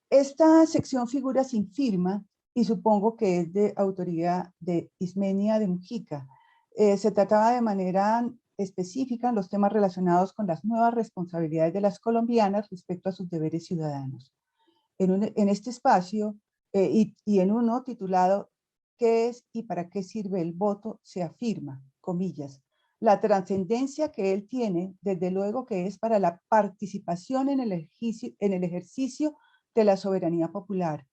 Esta sección figura sin firma y supongo que es de autoría de Ismenia de Mujica. Se trataba de manera específica los temas relacionados con las nuevas responsabilidades de las colombianas respecto a sus deberes ciudadanos. En este espacio y en uno titulado ¿Qué es y para qué sirve el voto? Se afirma, comillas, La trascendencia que él tiene, desde luego que es para la participación en el ejercicio de la soberanía popular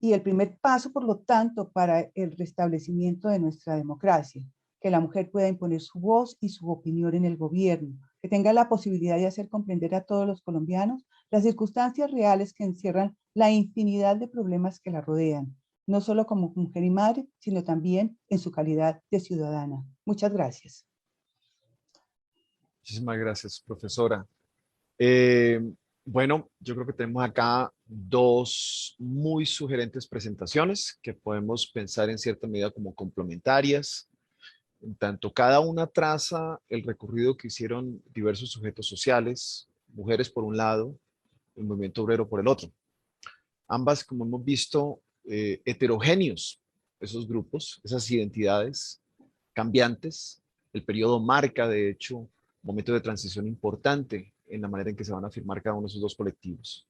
y el primer paso, por lo tanto, para el restablecimiento de nuestra democracia, que la mujer pueda imponer su voz y su opinión en el gobierno, que tenga la posibilidad de hacer comprender a todos los colombianos las circunstancias reales que encierran la infinidad de problemas que la rodean, no solo como mujer y madre, sino también en su calidad de ciudadana. Muchas gracias. Muchísimas gracias, profesora. Bueno, yo creo que tenemos acá dos muy sugerentes presentaciones que podemos pensar en cierta medida como complementarias. En tanto, cada una traza el recorrido que hicieron diversos sujetos sociales, mujeres por un lado, el movimiento obrero por el otro. Ambas, como hemos visto, heterogéneos, esos grupos, esas identidades cambiantes. El periodo marca, de hecho, un momento de transición importante en la manera en que se van a firmar cada uno de esos dos colectivos.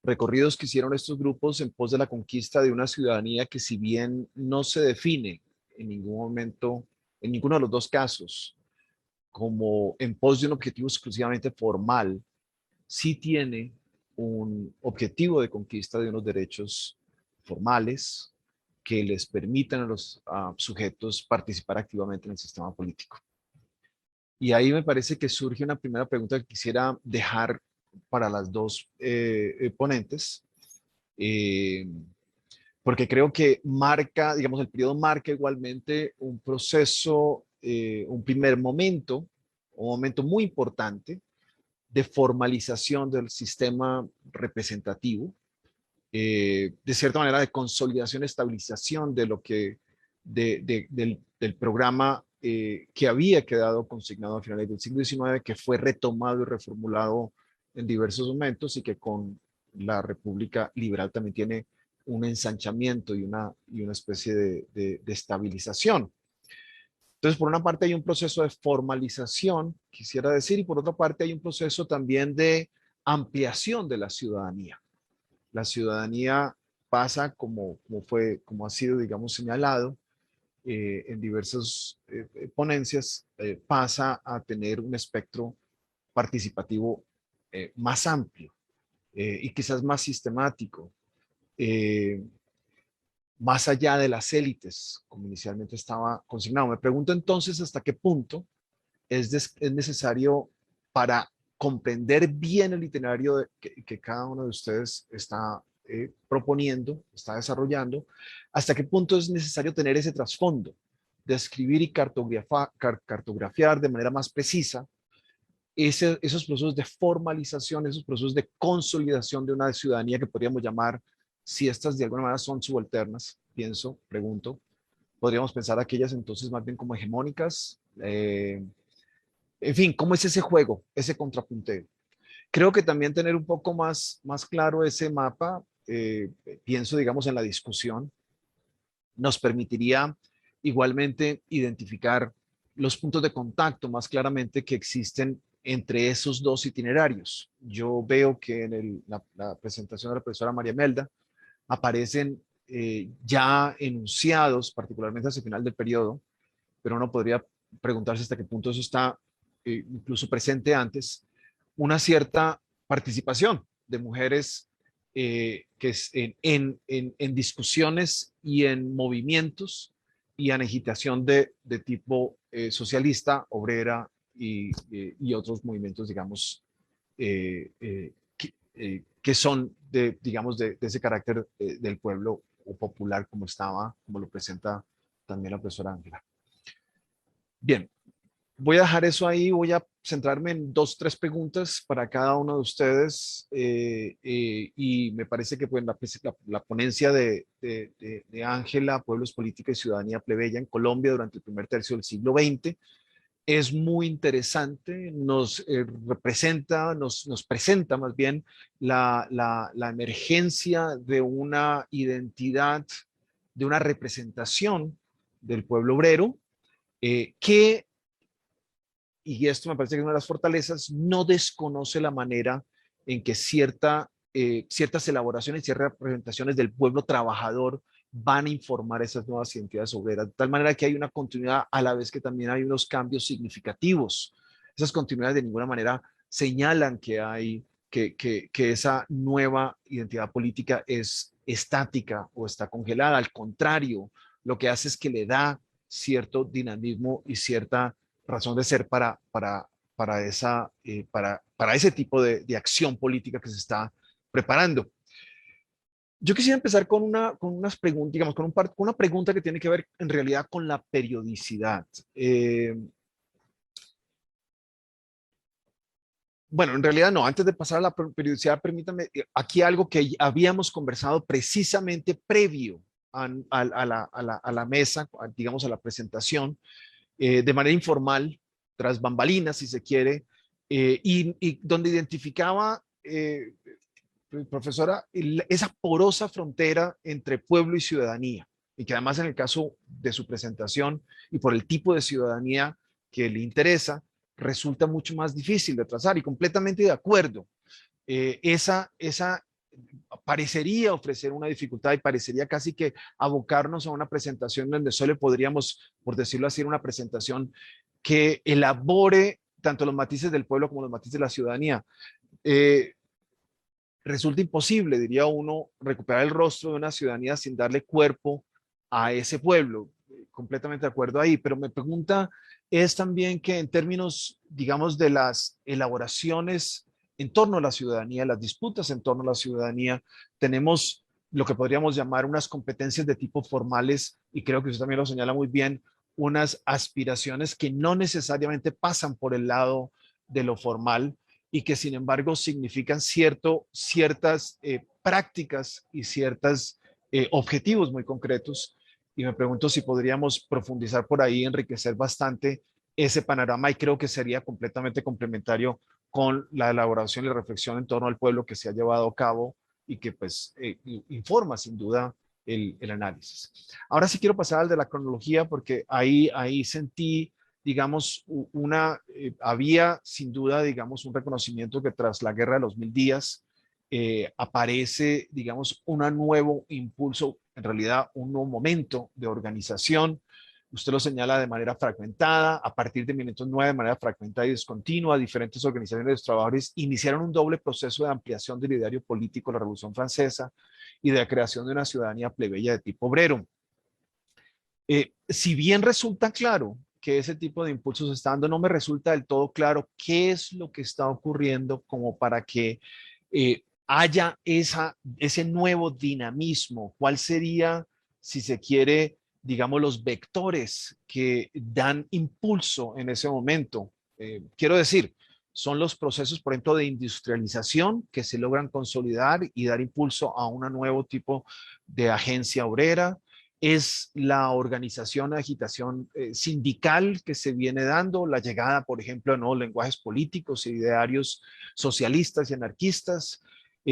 Recorridos que hicieron estos grupos en pos de la conquista de una ciudadanía que, si bien no se define en ningún momento, en ninguno de los dos casos, como en pos de un objetivo exclusivamente formal, sí tiene un objetivo de conquista de unos derechos formales que les permitan a los sujetos participar activamente en el sistema político. Y ahí me parece que surge una primera pregunta que quisiera dejar para las dos ponentes, porque creo que marca, digamos, el periodo marca igualmente un proceso, un primer momento, un momento muy importante de formalización del sistema representativo, de cierta manera de consolidación, estabilización de lo que, del programa que había quedado consignado a finales del siglo XIX, que fue retomado y reformulado en diversos momentos y que con la República Liberal también tiene un ensanchamiento y una especie de estabilización. Entonces, por una parte hay un proceso de formalización, quisiera decir, y por otra parte hay un proceso también de ampliación de la ciudadanía. La ciudadanía pasa, como ha sido, digamos, señalado en diversas ponencias, pasa a tener un espectro participativo más amplio y quizás más sistemático. Más allá de las élites, como inicialmente estaba consignado. Me pregunto entonces hasta qué punto es necesario, para comprender bien el itinerario que cada uno de ustedes está proponiendo, está desarrollando, hasta qué punto es necesario tener ese trasfondo, describir y cartografiar de manera más precisa esos procesos de formalización, esos procesos de consolidación de una ciudadanía que podríamos llamar, si estas de alguna manera son subalternas, pregunto, podríamos pensar aquellas entonces más bien como hegemónicas. En fin, ¿cómo es ese juego, ese contrapunteo? Creo que también tener un poco más claro ese mapa, pienso, digamos, en la discusión, nos permitiría igualmente identificar los puntos de contacto más claramente que existen entre esos dos itinerarios. Yo veo que en la presentación de la profesora María Melda aparecen ya enunciados, particularmente hacia el final del periodo, pero uno podría preguntarse hasta qué punto eso está incluso presente antes, una cierta participación de mujeres que es en discusiones y en movimientos y en agitación de tipo socialista, obrera y otros movimientos, digamos, que son digamos, de ese carácter del pueblo o popular, como lo presenta también la profesora Ángela. Bien, voy a dejar eso ahí, voy a centrarme en 2, 3 preguntas para cada uno de ustedes y me parece que pues, la ponencia de Ángela, Pueblos, Política y Ciudadanía Plebeya en Colombia durante el primer tercio del siglo XX es muy interesante, nos presenta más bien la emergencia de una identidad, de una representación del pueblo obrero que, y esto me parece que es una de las fortalezas, no desconoce la manera en que ciertas elaboraciones y ciertas representaciones del pueblo trabajador van a informar esas nuevas identidades obreras, de tal manera que hay una continuidad a la vez que también hay unos cambios significativos. Esas continuidades de ninguna manera señalan que hay que esa nueva identidad política es estática o está congelada. Al contrario, lo que hace es que le da cierto dinamismo y cierta razón de ser para ese tipo de acción política que se está preparando. Yo quisiera empezar con unas preguntas, digamos, con una pregunta que tiene que ver en realidad con la periodicidad. Bueno, en realidad no. Antes de pasar a la periodicidad, permítame, aquí algo que habíamos conversado precisamente previo a la mesa, digamos a la presentación, de manera informal, tras bambalinas, si se quiere, y donde identificaba, profesora, esa porosa frontera entre pueblo y ciudadanía, y que además en el caso de su presentación y por el tipo de ciudadanía que le interesa, resulta mucho más difícil de trazar y completamente de acuerdo. Esa parecería ofrecer una dificultad y parecería casi que abocarnos a una presentación donde solo podríamos, por decirlo así, una presentación que elabore tanto los matices del pueblo como los matices de la ciudadanía. Resulta imposible, diría uno, recuperar el rostro de una ciudadanía sin darle cuerpo a ese pueblo. Completamente de acuerdo ahí, pero me pregunta es también que en términos, digamos, de las elaboraciones en torno a la ciudadanía, las disputas en torno a la ciudadanía, tenemos lo que podríamos llamar unas competencias de tipo formales, y creo que usted también lo señala muy bien, unas aspiraciones que no necesariamente pasan por el lado de lo formal y que sin embargo significan ciertas prácticas y ciertos objetivos muy concretos. Y me pregunto si podríamos profundizar por ahí, enriquecer bastante ese panorama, y creo que sería completamente complementario con la elaboración y la reflexión en torno al pueblo que se ha llevado a cabo y que pues informa sin duda el análisis. Ahora sí quiero pasar al de la cronología porque ahí sentí, digamos, había sin duda, digamos, un reconocimiento que tras la Guerra de los 1000 días aparece, digamos, un nuevo impulso, en realidad un nuevo momento de organización. Usted lo señala de manera fragmentada. A partir de 1909, de manera fragmentada y discontinua, diferentes organizaciones de los trabajadores iniciaron un doble proceso de ampliación del ideario político de la Revolución Francesa y de la creación de una ciudadanía plebeya de tipo obrero. Si bien resulta claro que ese tipo de impulsos está dando, no me resulta del todo claro qué es lo que está ocurriendo como para que haya ese nuevo dinamismo. ¿Cuál sería, si se quiere, digamos, los vectores que dan impulso en ese momento? Quiero decir, son los procesos, por ejemplo, de industrialización que se logran consolidar y dar impulso a un nuevo tipo de agencia obrera. Es la organización de agitación sindical que se viene dando, la llegada, por ejemplo, de nuevos lenguajes políticos e idearios socialistas y anarquistas.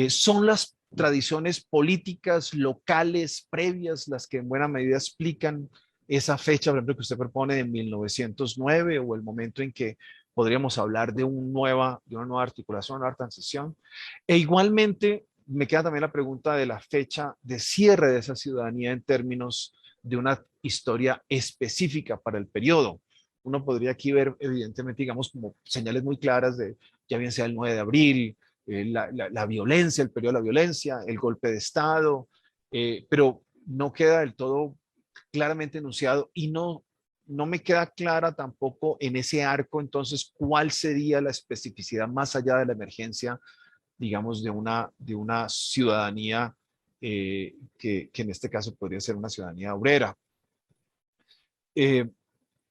Son las tradiciones políticas locales previas las que en buena medida explican esa fecha, por ejemplo, que usted propone de 1909 o el momento en que podríamos hablar de una nueva articulación, una nueva transición. E igualmente, me queda también la pregunta de la fecha de cierre de esa ciudadanía en términos de una historia específica para el periodo. Uno podría aquí ver, evidentemente, digamos, como señales muy claras de, ya bien sea el 9 de abril, la violencia, el periodo de la violencia, el golpe de Estado, pero no queda del todo claramente enunciado y no me queda clara tampoco en ese arco, entonces, cuál sería la especificidad más allá de la emergencia, digamos, de una ciudadanía que en este caso podría ser una ciudadanía obrera.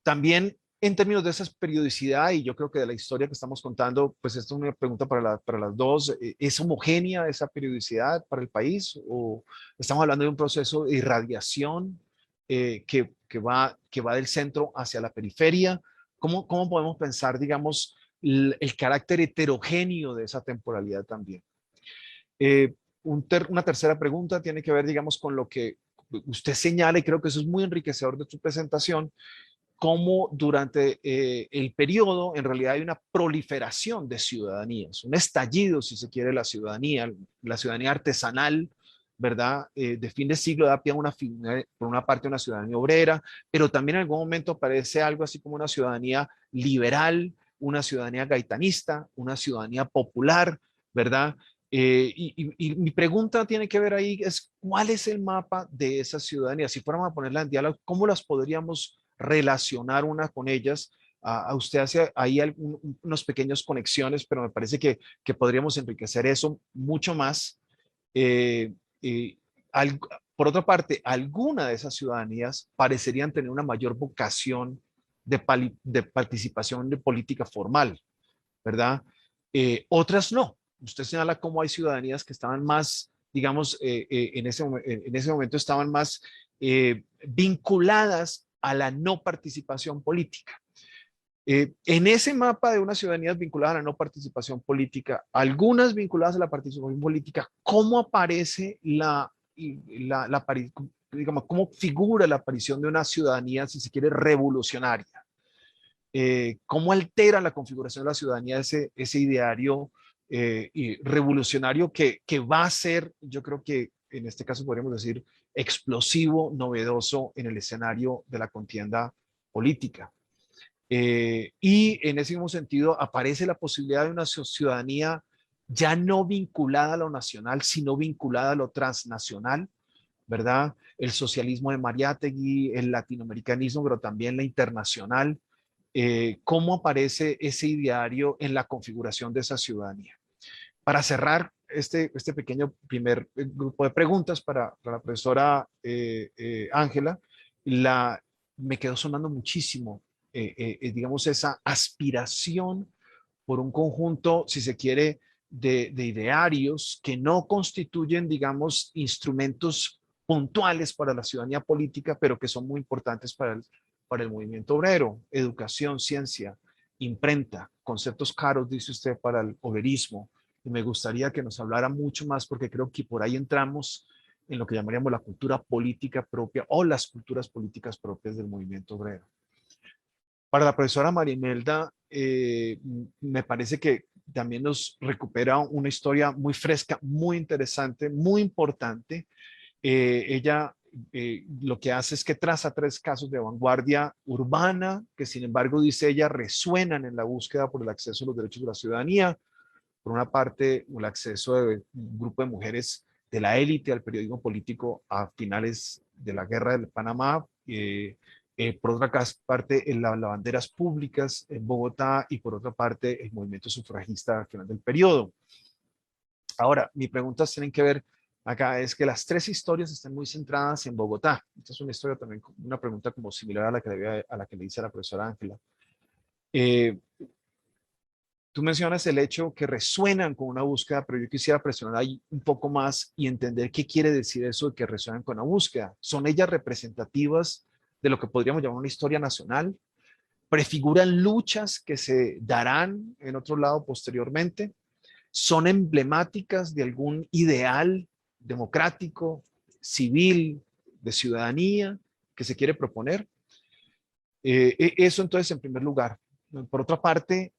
También en términos de esa periodicidad, y yo creo que de la historia que estamos contando, pues esta es una pregunta para las dos, ¿es homogénea esa periodicidad para el país o estamos hablando de un proceso de irradiación que va del centro hacia la periferia? ¿Cómo podemos pensar, digamos, el carácter heterogéneo de esa temporalidad también? Una tercera pregunta tiene que ver, digamos, con lo que usted señala, y creo que eso es muy enriquecedor de su presentación, cómo durante el periodo en realidad hay una proliferación de ciudadanías, un estallido, si se quiere, la ciudadanía artesanal, ¿verdad? De fin de siglo da pie a por una parte una ciudadanía obrera, pero también en algún momento aparece algo así como una ciudadanía liberal, una ciudadanía gaitanista, una ciudadanía popular, ¿verdad? Y mi pregunta tiene que ver ahí es, ¿cuál es el mapa de esas ciudadanías? Si fuéramos a ponerla en diálogo, ¿cómo las podríamos relacionar unas con ellas? A usted hace ahí unos pequeños conexiones, pero me parece que podríamos enriquecer eso mucho más. Eh, eh, al- por otra parte, algunas de esas ciudadanías parecerían tener una mayor vocación de participación de política formal, ¿verdad? Otras no. Usted señala cómo hay ciudadanías que estaban más, digamos, en ese momento estaban más vinculadas a la no participación política. En ese mapa de unas ciudadanías vinculadas a la no participación política, algunas vinculadas a la participación política, ¿cómo aparece digamos, cómo figura la aparición de una ciudadanía, si se quiere, revolucionaria? ¿Cómo altera la configuración de la ciudadanía ese ideario y revolucionario que va a ser, yo creo que en este caso podríamos decir, explosivo, novedoso en el escenario de la contienda política? Y en ese mismo sentido aparece la posibilidad de una ciudadanía ya no vinculada a lo nacional, sino vinculada a lo transnacional, ¿verdad? El socialismo de Mariátegui, el latinoamericanismo, pero también la internacional. ¿Cómo aparece ese ideario en la configuración de esa ciudadanía? Para cerrar este pequeño primer grupo de preguntas para la profesora Ángela, me quedó sonando muchísimo, digamos, esa aspiración por un conjunto, si se quiere, de idearios que no constituyen, digamos, instrumentos puntuales para la ciudadanía política, pero que son muy importantes para el movimiento obrero: educación, ciencia, imprenta, conceptos caros, dice usted, para el obrerismo. Y me gustaría que nos hablara mucho más, porque creo que por ahí entramos en lo que llamaríamos la cultura política propia o las culturas políticas propias del movimiento obrero. Para la profesora Marimelda, me parece que también nos recupera una historia muy fresca, muy interesante, muy importante. Ella lo que hace es que traza 3 casos de vanguardia urbana que, sin embargo, dice ella, resuenan en la búsqueda por el acceso a los derechos de la ciudadanía. Por una parte, el acceso de un grupo de mujeres de la élite al periodismo político a finales de la guerra del Panamá. Por otra parte, en las lavanderas públicas en Bogotá, y por otra parte, el movimiento sufragista al final del periodo. Ahora, mi pregunta tienen que ver acá, es que las 3 historias están muy centradas en Bogotá. Esta es una historia también, una pregunta como similar a la que le hice a la profesora Ángela. Tú mencionas el hecho que resuenan con una búsqueda, pero yo quisiera presionar ahí un poco más y entender qué quiere decir eso de que resuenan con una búsqueda. ¿Son ellas representativas de lo que podríamos llamar una historia nacional? ¿Prefiguran luchas que se darán en otro lado posteriormente? ¿Son emblemáticas de algún ideal democrático, civil, de ciudadanía que se quiere proponer? Eso entonces en primer lugar. Por otra parte,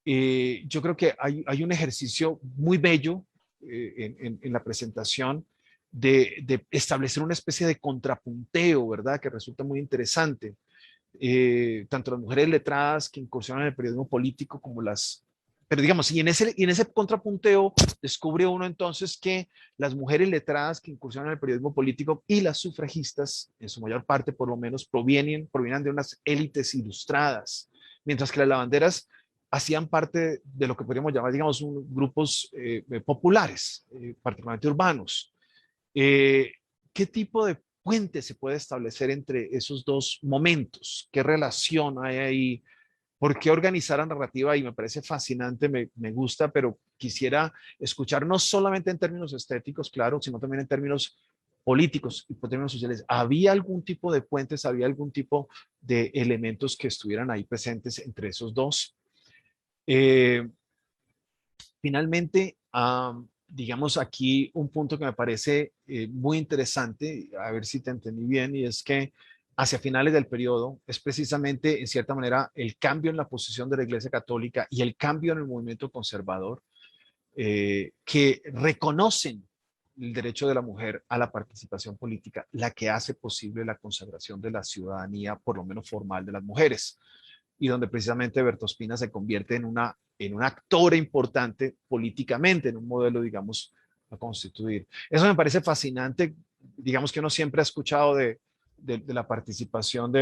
yo creo que hay un ejercicio muy bello en la presentación de establecer una especie de contrapunteo, ¿verdad? Que resulta muy interesante. Tanto las mujeres letradas que incursionan en el periodismo político como las... Pero digamos, y en ese contrapunteo descubre uno entonces que las mujeres letradas que incursionan en el periodismo político y las sufragistas, en su mayor parte por lo menos, provienen de unas élites ilustradas, mientras que las lavanderas hacían parte de lo que podríamos llamar, digamos, grupos populares, particularmente urbanos. Eh, ¿Qué tipo de puente se puede establecer entre esos dos momentos? ¿Qué relación hay ahí? ¿Por qué organizar la narrativa? Y me parece fascinante, me gusta, pero quisiera escuchar no solamente en términos estéticos, claro, sino también en términos políticos y por términos sociales. ¿Había algún tipo de puentes, había algún tipo de elementos que estuvieran ahí presentes entre esos dos? Eh, Finalmente, digamos aquí un punto que me parece muy interesante, a ver si te entendí bien, y es que hacia finales del periodo es precisamente, en cierta manera, el cambio en la posición de la Iglesia Católica y el cambio en el movimiento conservador que reconocen el derecho de la mujer a la participación política la que hace posible la consagración de la ciudadanía, por lo menos formal, de las mujeres, y donde precisamente Berta Ospina se convierte en una actora importante políticamente, en un modelo, digamos, a constituir. Eso me parece fascinante, digamos que uno siempre ha escuchado de la participación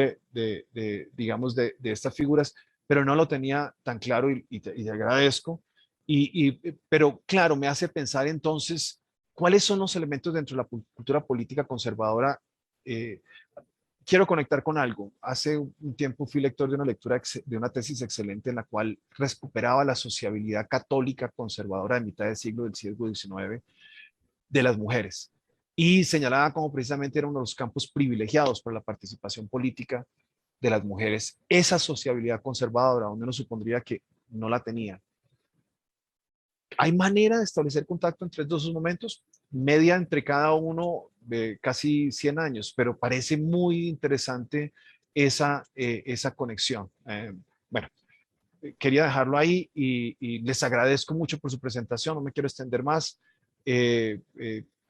digamos, de estas figuras, pero no lo tenía tan claro y te agradezco. Pero claro, me hace pensar entonces, ¿cuáles son los elementos dentro de la cultura política conservadora? Eh, Quiero conectar con algo. Hace un tiempo fui lector de una lectura de una tesis excelente en la cual recuperaba la sociabilidad católica conservadora de mitad del siglo XIX de las mujeres y señalaba como precisamente era uno de los campos privilegiados para la participación política de las mujeres, esa sociabilidad conservadora, donde uno supondría que no la tenía. ¿Hay manera de establecer contacto entre estos dos momentos? Media entre cada uno de casi 100 años, pero parece muy interesante esa conexión. Bueno, quería dejarlo ahí y les agradezco mucho por su presentación, no me quiero extender más.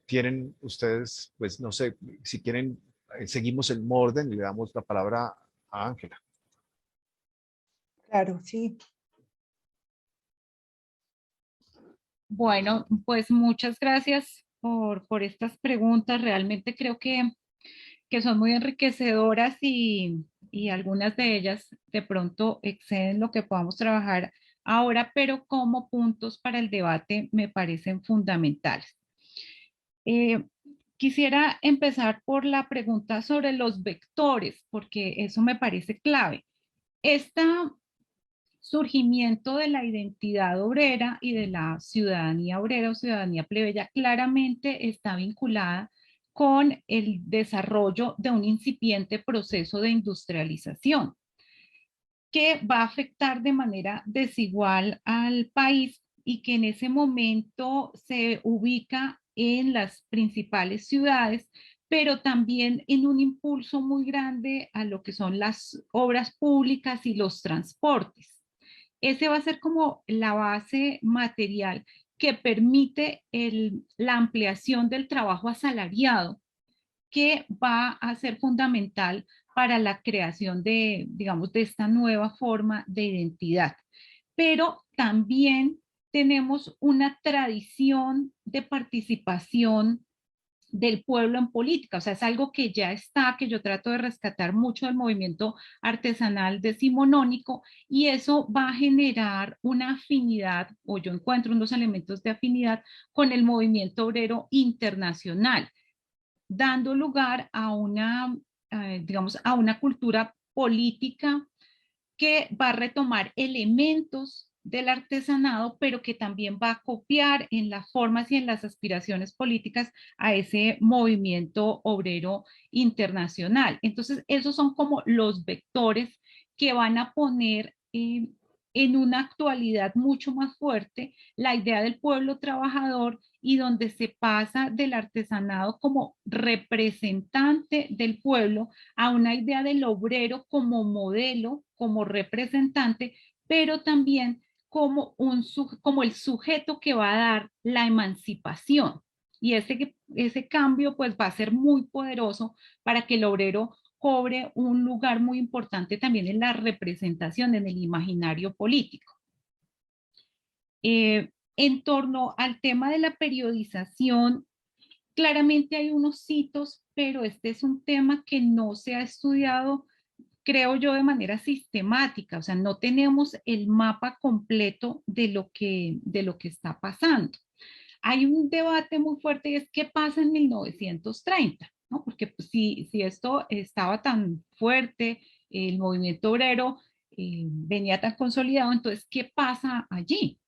Tienen ustedes, pues no sé, si quieren, seguimos el orden y le damos la palabra a Ángela. Claro, sí. Bueno, pues muchas gracias por estas preguntas. Realmente creo que son muy enriquecedoras y algunas de ellas de pronto exceden lo que podamos trabajar ahora, pero como puntos para el debate me parecen fundamentales. Eh, Quisiera empezar por la pregunta sobre los vectores, porque eso me parece clave. Este surgimiento de la identidad obrera y de la ciudadanía obrera o ciudadanía plebeya claramente está vinculada con el desarrollo de un incipiente proceso de industrialización que va a afectar de manera desigual al país y que en ese momento se ubica en las principales ciudades, pero también en un impulso muy grande a lo que son las obras públicas y los transportes. Ese va a ser como la base material que permite la ampliación del trabajo asalariado, que va a ser fundamental para la creación de, digamos, de esta nueva forma de identidad. Pero también tenemos una tradición de participación del pueblo en política, o sea, es algo que ya está, que yo trato de rescatar mucho del movimiento artesanal decimonónico, y eso va a generar una afinidad, o yo encuentro unos elementos de afinidad con el movimiento obrero internacional, dando lugar a una, digamos, a una cultura política que va a retomar elementos del artesanado, pero que también va a copiar en las formas y en las aspiraciones políticas a ese movimiento obrero internacional. Entonces, esos son como los vectores que van a poner en una actualidad mucho más fuerte la idea del pueblo trabajador, y donde se pasa del artesanado como representante del pueblo a una idea del obrero como modelo, como representante, pero también como, como el sujeto que va a dar la emancipación. Y ese cambio pues va a ser muy poderoso para que el obrero cobre un lugar muy importante también en la representación, en el imaginario político. En torno al tema de la periodización, claramente hay unos hitos, pero este es un tema que no se ha estudiado, creo yo, de manera sistemática. O sea, no tenemos el mapa completo de lo que está pasando. Hay un debate muy fuerte y es qué pasa en 1930, ¿no? Porque pues, si esto estaba tan fuerte, el movimiento obrero venía tan consolidado, entonces, ¿qué pasa allí?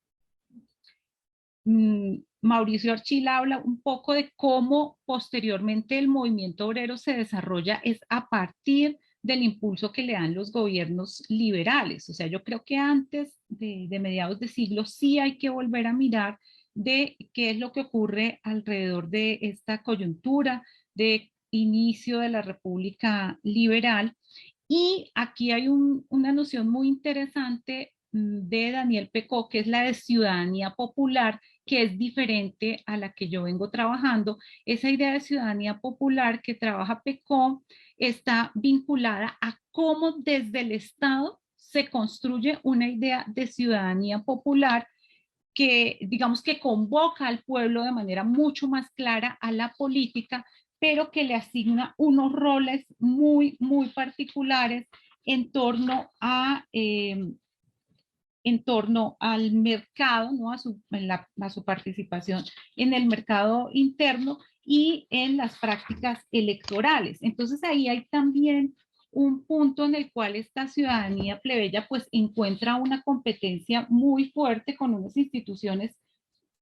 Mauricio Archila habla un poco de cómo posteriormente el movimiento obrero se desarrolla es a partir del impulso que le dan los gobiernos liberales. O sea, yo creo que antes de mediados de siglo sí hay que volver a mirar de qué es lo que ocurre alrededor de esta coyuntura de inicio de la República Liberal. Y aquí hay una noción muy interesante de Daniel Pecó, que es la de ciudadanía popular, que es diferente a la que yo vengo trabajando. Esa idea de ciudadanía popular que trabaja Pecó está vinculada a cómo desde el Estado se construye una idea de ciudadanía popular que, digamos, que convoca al pueblo de manera mucho más clara a la política, pero que le asigna unos roles muy, muy particulares en torno a en torno al mercado, ¿no? A su participación en el mercado interno y en las prácticas electorales. Entonces ahí hay también un punto en el cual esta ciudadanía plebeya pues encuentra una competencia muy fuerte con unas instituciones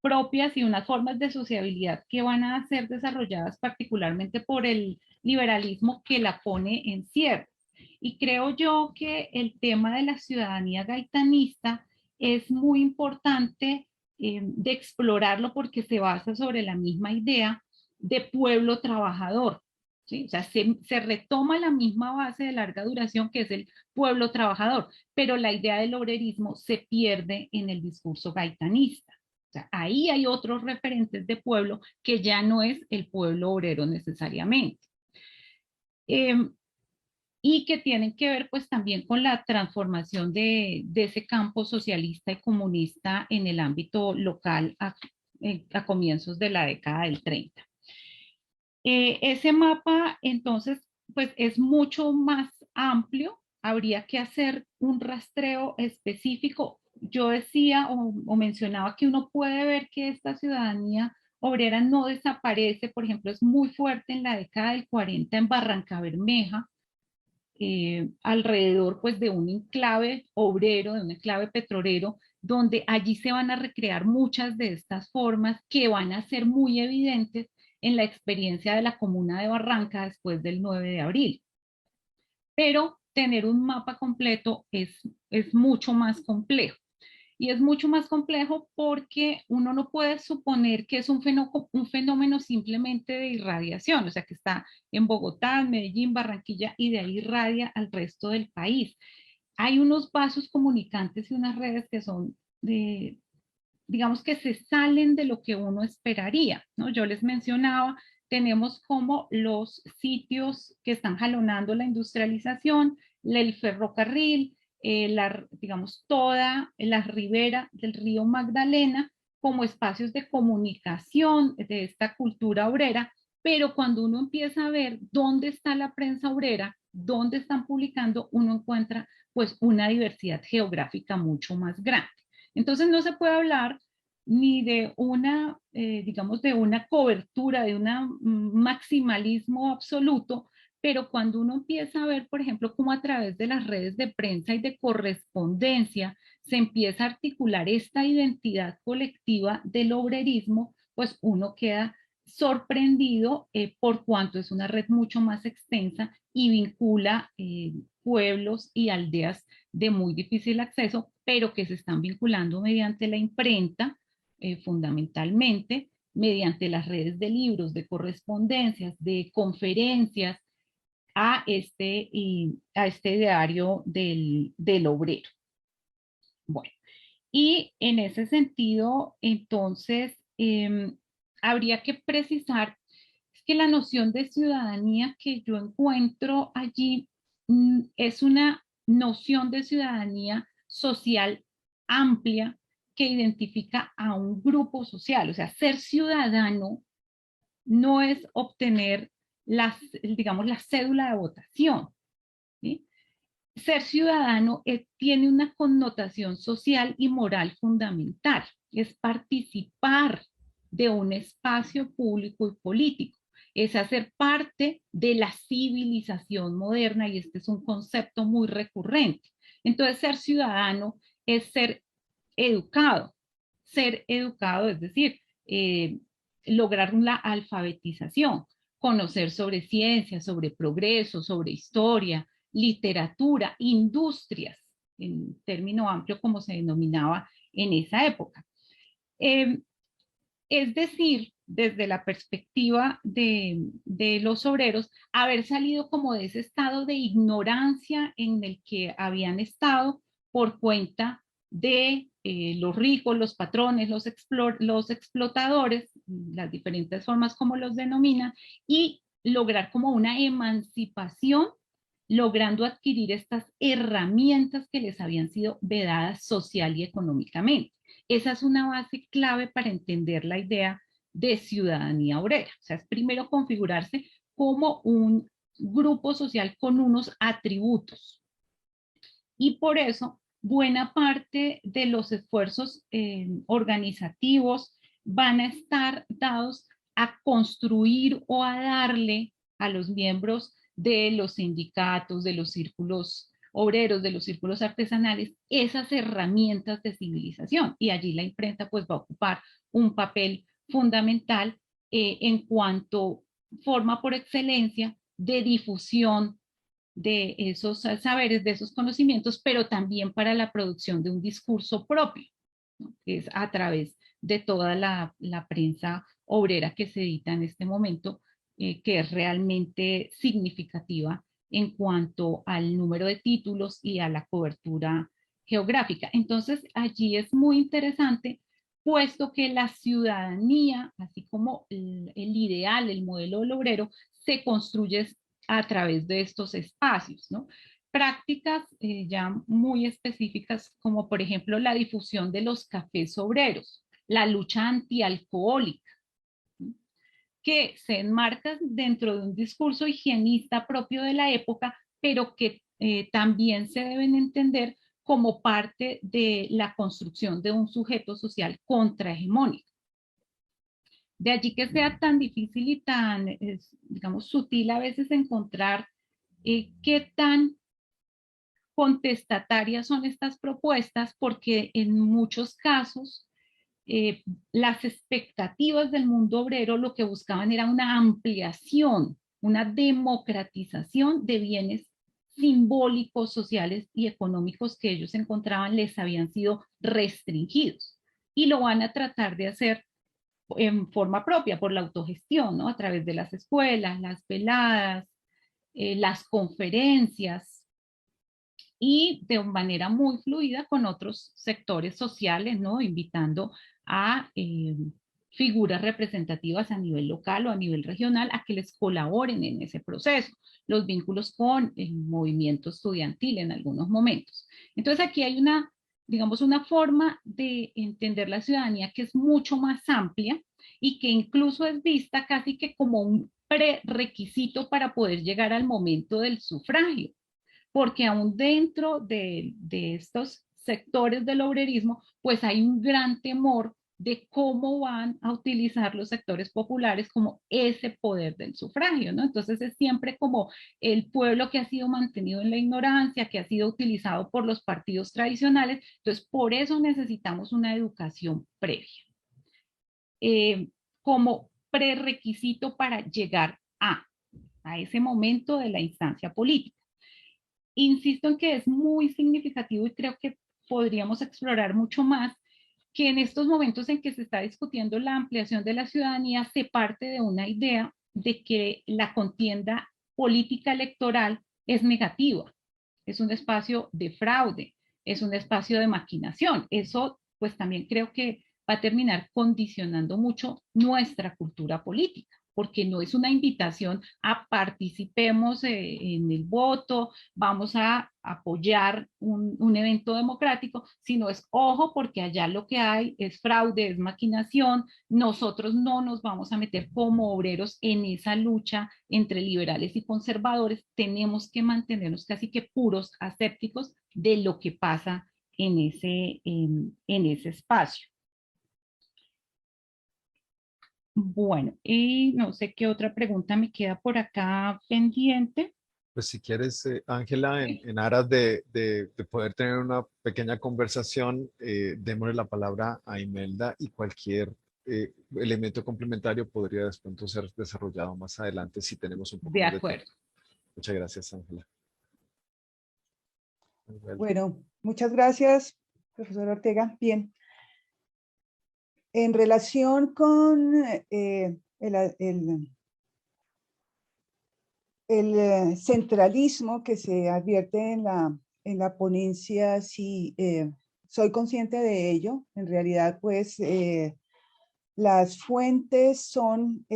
propias y unas formas de sociabilidad que van a ser desarrolladas particularmente por el liberalismo que la pone en cierre. Y creo yo que el tema de la ciudadanía gaitanista es muy importante de explorarlo porque se basa sobre la misma idea de pueblo trabajador. ¿Sí? O sea, se retoma la misma base de larga duración que es el pueblo trabajador, pero la idea del obrerismo se pierde en el discurso gaitanista. O sea, ahí hay otros referentes de pueblo que ya no es el pueblo obrero necesariamente. Y que tienen que ver pues también con la transformación de ese campo socialista y comunista en el ámbito local a comienzos de la década del 30. Ese mapa entonces pues es mucho más amplio, habría que hacer un rastreo específico. Yo decía o mencionaba que uno puede ver que esta ciudadanía obrera no desaparece, por ejemplo, es muy fuerte en la década del 40 en Barranca Bermeja, alrededor pues de un enclave obrero, de un enclave petrolero, donde allí se van a recrear muchas de estas formas que van a ser muy evidentes en la experiencia de la comuna de Barranca después del 9 de abril. Pero tener un mapa completo es mucho más complejo. Y es mucho más complejo porque uno no puede suponer que es un fenómeno simplemente de irradiación, o sea, que está en Bogotá, Medellín, Barranquilla y de ahí irradia al resto del país. Hay unos vasos comunicantes y unas redes que son digamos que se salen de lo que uno esperaría, ¿no? Yo les mencionaba, tenemos como los sitios que están jalonando la industrialización, el ferrocarril, digamos, toda la ribera del río Magdalena como espacios de comunicación de esta cultura obrera, pero cuando uno empieza a ver dónde está la prensa obrera, dónde están publicando, uno encuentra pues una diversidad geográfica mucho más grande. Entonces no se puede hablar ni de una, digamos, de una cobertura, de un maximalismo absoluto, pero cuando uno empieza a ver, por ejemplo, cómo a través de las redes de prensa y de correspondencia se empieza a articular esta identidad colectiva del obrerismo, pues uno queda sorprendido por cuanto es una red mucho más extensa y vincula pueblos y aldeas de muy difícil acceso, pero que se están vinculando mediante la imprenta, fundamentalmente, mediante las redes de libros, de correspondencias, de conferencias, a este ideario del obrero. Bueno, y en ese sentido, entonces, habría que precisar que la noción de ciudadanía que yo encuentro allí es una noción de ciudadanía social amplia que identifica a un grupo social. O sea, ser ciudadano no es obtener digamos, la cédula de votación, ¿sí? Ser ciudadano tiene una connotación social y moral fundamental, es participar de un espacio público y político, es hacer parte de la civilización moderna y este es un concepto muy recurrente. Entonces, ser ciudadano es ser educado es decir, lograr la alfabetización, conocer sobre ciencia, sobre progreso, sobre historia, literatura, industrias, en término amplio como se denominaba en esa época. Es decir, desde la perspectiva de los obreros, haber salido como de ese estado de ignorancia en el que habían estado por cuenta de los ricos, los patrones, los explotadores, las diferentes formas como los denominan, y lograr como una emancipación, logrando adquirir estas herramientas que les habían sido vedadas social y económicamente. Esa es una base clave para entender la idea de ciudadanía obrera. O sea, es primero configurarse como un grupo social con unos atributos. Y por eso, buena parte de los esfuerzos organizativos van a estar dados a construir o a darle a los miembros de los sindicatos, de los círculos obreros, de los círculos artesanales, esas herramientas de civilización. Y allí la imprenta pues va a ocupar un papel fundamental en cuanto forma por excelencia de difusión de esos saberes, de esos conocimientos, pero también para la producción de un discurso propio, ¿no? Que es a través de toda la prensa obrera que se edita en este momento, que es realmente significativa en cuanto al número de títulos y a la cobertura geográfica. Entonces, allí es muy interesante, puesto que la ciudadanía, así como el ideal, el modelo del obrero, se construye a través de estos espacios, ¿no? Prácticas ya muy específicas, como por ejemplo la difusión de los cafés obreros, la lucha antialcohólica, ¿no? Que se enmarcan dentro de un discurso higienista propio de la época, pero que también se deben entender como parte de la construcción de un sujeto social contrahegemónico. De allí que sea tan difícil y tan, digamos, sutil a veces encontrar qué tan contestatarias son estas propuestas, porque en muchos casos las expectativas del mundo obrero lo que buscaban era una ampliación, una democratización de bienes simbólicos, sociales y económicos que ellos encontraban les habían sido restringidos. Y lo van a tratar de hacer en forma propia, por la autogestión, ¿no? A través de las escuelas, las veladas, las conferencias, y de manera muy fluida con otros sectores sociales, ¿no? Invitando a figuras representativas a nivel local o a nivel regional a que les colaboren en ese proceso, los vínculos con el movimiento estudiantil en algunos momentos. Entonces aquí hay una, digamos, una forma de entender la ciudadanía que es mucho más amplia y que incluso es vista casi que como un prerequisito para poder llegar al momento del sufragio, porque aún dentro de estos sectores del obrerismo, pues hay un gran temor de cómo van a utilizar los sectores populares como ese poder del sufragio, ¿no? Entonces es siempre como el pueblo que ha sido mantenido en la ignorancia, que ha sido utilizado por los partidos tradicionales, entonces por eso necesitamos una educación previa, como prerequisito para llegar a ese momento de la instancia política. Insisto en que es muy significativo y creo que podríamos explorar mucho más que en estos momentos en que se está discutiendo la ampliación de la ciudadanía se parte de una idea de que la contienda política electoral es negativa, es un espacio de fraude, es un espacio de maquinación. Eso pues también creo que va a terminar condicionando mucho nuestra cultura política, porque no es una invitación a participemos en el voto, vamos a apoyar un evento democrático, sino es ojo porque allá lo que hay es fraude, es maquinación, nosotros no nos vamos a meter como obreros en esa lucha entre liberales y conservadores, tenemos que mantenernos casi que puros asépticos de lo que pasa en ese espacio. Bueno, y no sé qué otra pregunta me queda por acá pendiente. Pues si quieres, Ángela, en aras de poder tener una pequeña conversación, démosle la palabra a Imelda y cualquier elemento complementario podría después ser desarrollado más adelante si tenemos un poco De más de acuerdo. tiempo. Muchas gracias, Ángela. Bueno, muchas gracias, profesor Ortega. Bien. En relación con el centralismo que se advierte en la ponencia, sí, soy consciente de ello. En realidad, pues, las fuentes son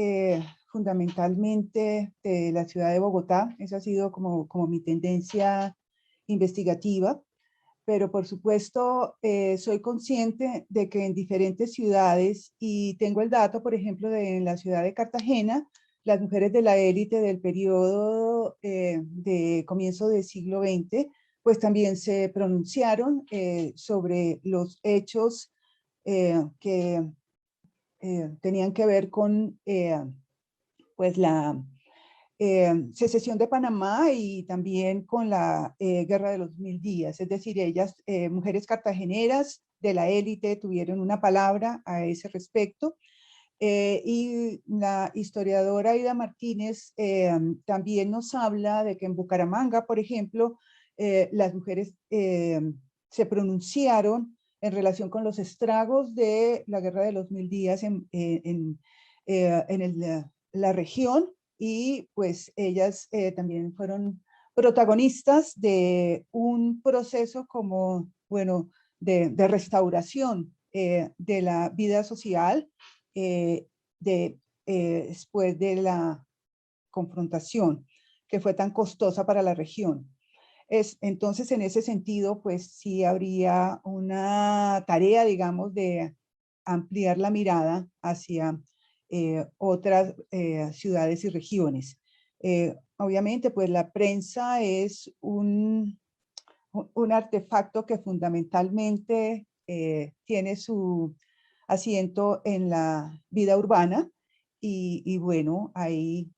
fundamentalmente de la ciudad de Bogotá. Esa ha sido como mi tendencia investigativa. Pero por supuesto soy consciente de que en diferentes ciudades, y tengo el dato, por ejemplo, de en la ciudad de Cartagena, las mujeres de la élite del periodo de comienzo del siglo XX, pues también se pronunciaron sobre los hechos que tenían que ver con pues la secesión de Panamá y también con la Guerra de los Mil Días. Es decir, ellas, mujeres cartageneras de la élite, tuvieron una palabra a ese respecto. Y la historiadora Aida Martínez también nos habla de que en Bucaramanga, por ejemplo, las mujeres se pronunciaron en relación con los estragos de la Guerra de los Mil Días en la región, y pues ellas también fueron protagonistas de un proceso como, bueno, de restauración de la vida social después de la confrontación que fue tan costosa para la región. Entonces, en ese sentido, pues sí habría una tarea, digamos, de ampliar la mirada hacia otras ciudades y regiones. Obviamente, pues la prensa es un artefacto que fundamentalmente tiene su asiento en la vida urbana, y bueno, ahí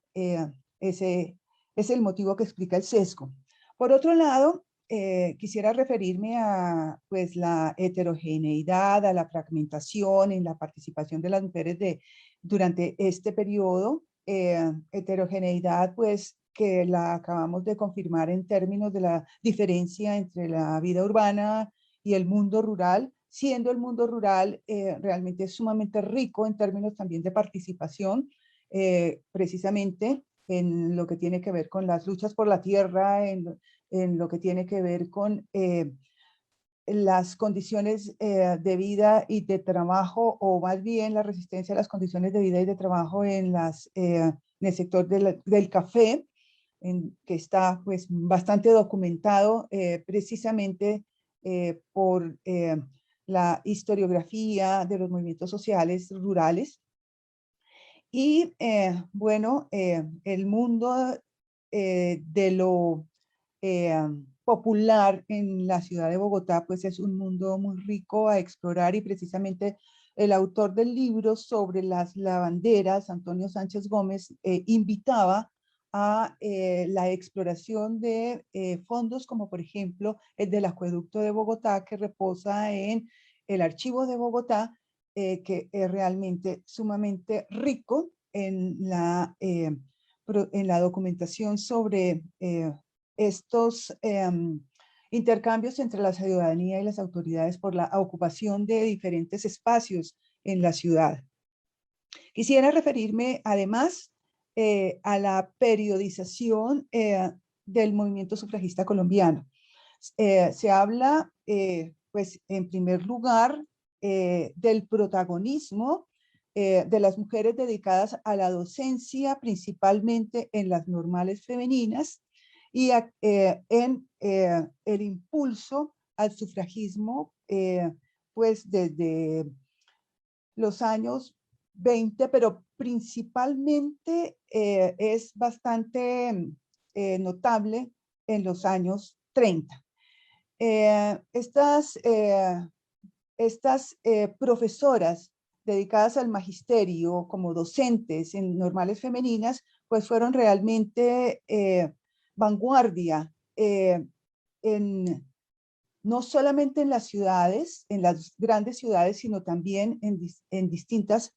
ese es el motivo que explica el sesgo. Por otro lado, quisiera referirme a pues, la heterogeneidad, a la fragmentación en la participación de las mujeres durante este periodo. Heterogeneidad, pues, que la acabamos de confirmar en términos de la diferencia entre la vida urbana y el mundo rural, siendo el mundo rural realmente sumamente rico en términos también de participación, precisamente en lo que tiene que ver con las luchas por la tierra, en lo que tiene que ver con las condiciones de vida y de trabajo, o más bien la resistencia a las condiciones de vida y de trabajo en el sector del café, que está pues bastante documentado precisamente por la historiografía de los movimientos sociales rurales. Y bueno, el mundo de lo popular en la ciudad de Bogotá, pues es un mundo muy rico a explorar, y precisamente el autor del libro sobre las lavanderas, Antonio Sánchez Gómez, invitaba a la exploración de fondos como por ejemplo el del acueducto de Bogotá, que reposa en el archivo de Bogotá, que es realmente sumamente rico en la documentación sobre estos intercambios entre la ciudadanía y las autoridades por la ocupación de diferentes espacios en la ciudad. Quisiera referirme además a la periodización del movimiento sufragista colombiano. Se habla, pues, en primer lugar, del protagonismo de las mujeres dedicadas a la docencia, principalmente en las normales femeninas, y en el impulso al sufragismo, pues desde los años 20, pero principalmente es bastante notable en los años 30. Estas profesoras dedicadas al magisterio como docentes en normales femeninas, pues fueron realmente vanguardia no solamente en las ciudades, en las grandes ciudades, sino también en distintas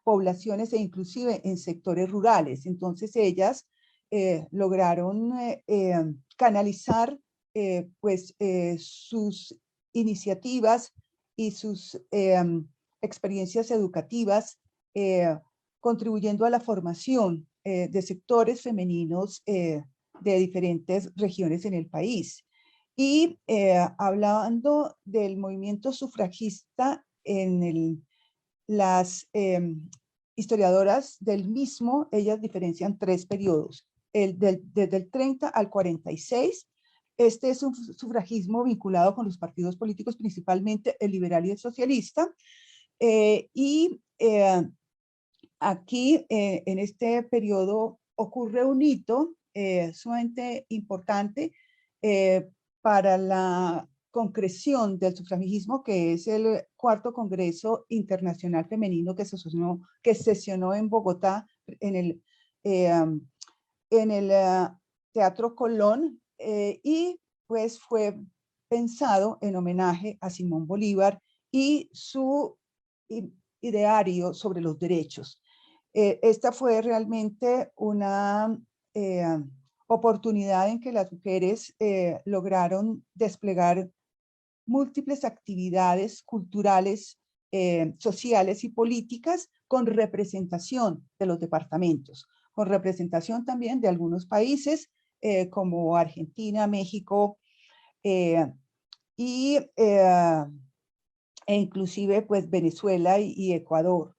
poblaciones e inclusive en sectores rurales. Entonces ellas lograron canalizar pues sus iniciativas y sus experiencias educativas, contribuyendo a la formación de sectores femeninos de diferentes regiones en el país. Y hablando del movimiento sufragista, las historiadoras del mismo, ellas diferencian 3 periodos, desde el 30 al 46. Este es un sufragismo vinculado con los partidos políticos, principalmente el liberal y el socialista. Aquí, en este periodo, ocurre un hito sumamente importante para la concreción del sufragismo, que es el cuarto Congreso Internacional Femenino que sesionó en Bogotá, en el Teatro Colón, y pues fue pensado en homenaje a Simón Bolívar y su ideario sobre los derechos. Esta fue realmente una oportunidad en que las mujeres lograron desplegar múltiples actividades culturales, sociales y políticas con representación de los departamentos, con representación también de algunos países como Argentina, México e inclusive pues Venezuela y Ecuador.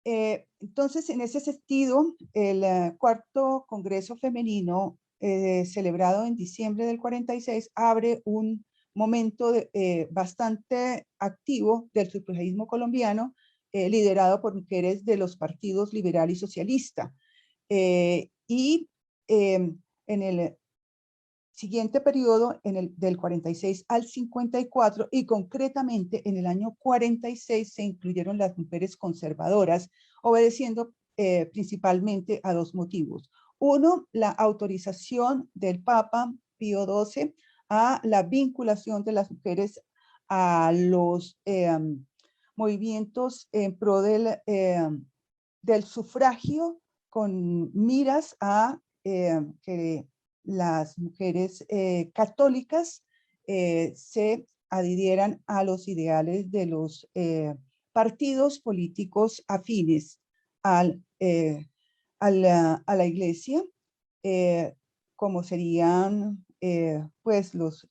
Entonces, en ese sentido, el cuarto Congreso Femenino, celebrado en diciembre del 46, abre un momento bastante activo del sufragismo colombiano, liderado por mujeres de los partidos liberal y socialista. En el siguiente periodo, del 46 al 54, y concretamente en el año 46 se incluyeron las mujeres conservadoras, obedeciendo principalmente a 2 motivos. Uno, la autorización del Papa Pío XII a la vinculación de las mujeres a los movimientos en pro del sufragio, con miras a que las mujeres católicas se adhirieran a los ideales de los partidos políticos afines a la iglesia, como serían pues los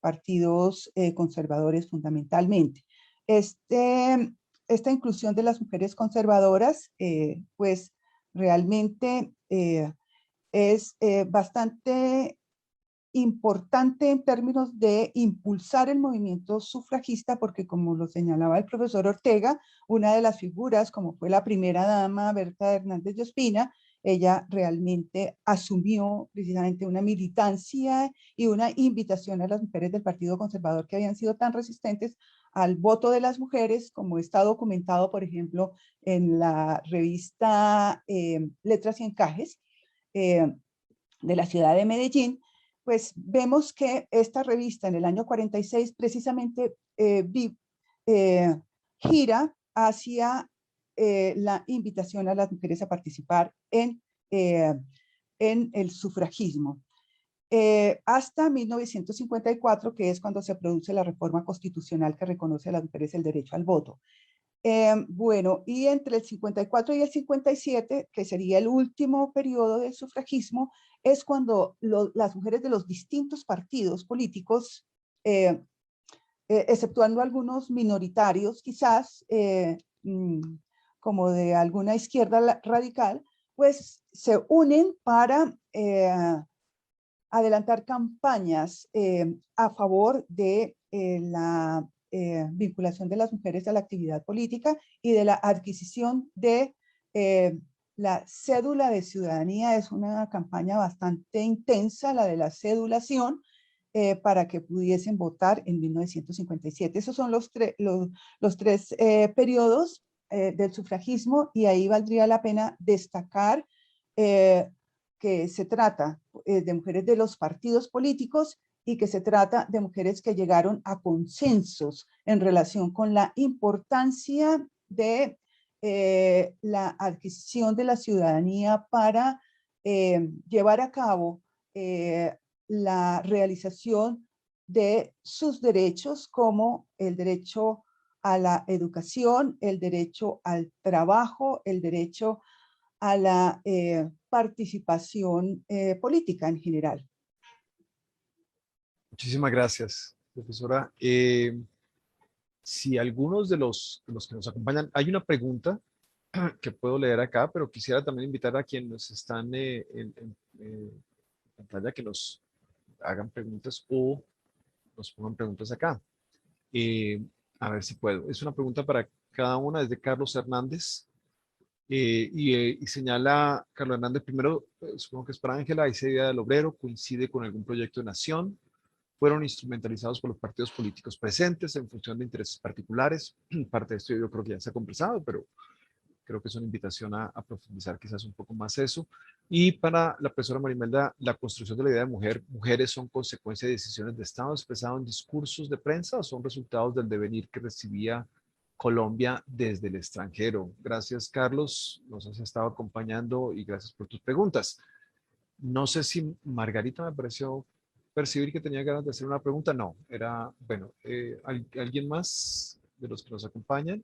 partidos conservadores fundamentalmente. Esta inclusión de las mujeres conservadoras pues realmente es bastante importante en términos de impulsar el movimiento sufragista, porque como lo señalaba el profesor Ortega, una de las figuras, como fue la primera dama Berta Hernández de Ospina, ella realmente asumió precisamente una militancia y una invitación a las mujeres del Partido Conservador, que habían sido tan resistentes al voto de las mujeres, como está documentado, por ejemplo, en la revista Letras y Encajes, de la ciudad de Medellín. Pues vemos que esta revista en el año 46 precisamente gira hacia la invitación a las mujeres a participar en el sufragismo. Hasta 1954, que es cuando se produce la reforma constitucional que reconoce a las mujeres el derecho al voto. Bueno, y entre el 54 y el 57, que sería el último periodo del sufragismo, es cuando las mujeres de los distintos partidos políticos, exceptuando algunos minoritarios quizás, como de alguna izquierda radical, pues se unen para adelantar campañas a favor de la vinculación de las mujeres a la actividad política y de la adquisición de la cédula de ciudadanía. Es una campaña bastante intensa, la de la cedulación, para que pudiesen votar en 1957. Esos son los tres periodos del sufragismo, y ahí valdría la pena destacar que se trata de mujeres de los partidos políticos y que se trata de mujeres que llegaron a consensos en relación con la importancia de la adquisición de la ciudadanía para llevar a cabo la realización de sus derechos, como el derecho a la educación, el derecho al trabajo, el derecho a la participación política en general. Muchísimas gracias, profesora. Si algunos de los que nos acompañan, hay una pregunta que puedo leer acá, pero quisiera también invitar a quienes están en pantalla que nos hagan preguntas o nos pongan preguntas acá. Eh, a ver si puedo. Es una pregunta para cada una, es de Carlos Hernández. Y señala Carlos Hernández, primero, supongo que es para Ángela, esa idea del obrero coincide con algún proyecto de nación, fueron instrumentalizados por los partidos políticos presentes en función de intereses particulares. Parte de esto yo creo que ya se ha conversado, pero creo que es una invitación a profundizar quizás un poco más eso. Y para la profesora Marimelda, la construcción de la idea de mujeres son consecuencia de decisiones de Estado expresado en discursos de prensa o son resultados del devenir que recibía Colombia desde el extranjero. Gracias, Carlos, nos has estado acompañando y gracias por tus preguntas. No sé si Margarita me pareció percibir que tenía ganas de hacer una pregunta. No, era, bueno, ¿alguien más de los que nos acompañan?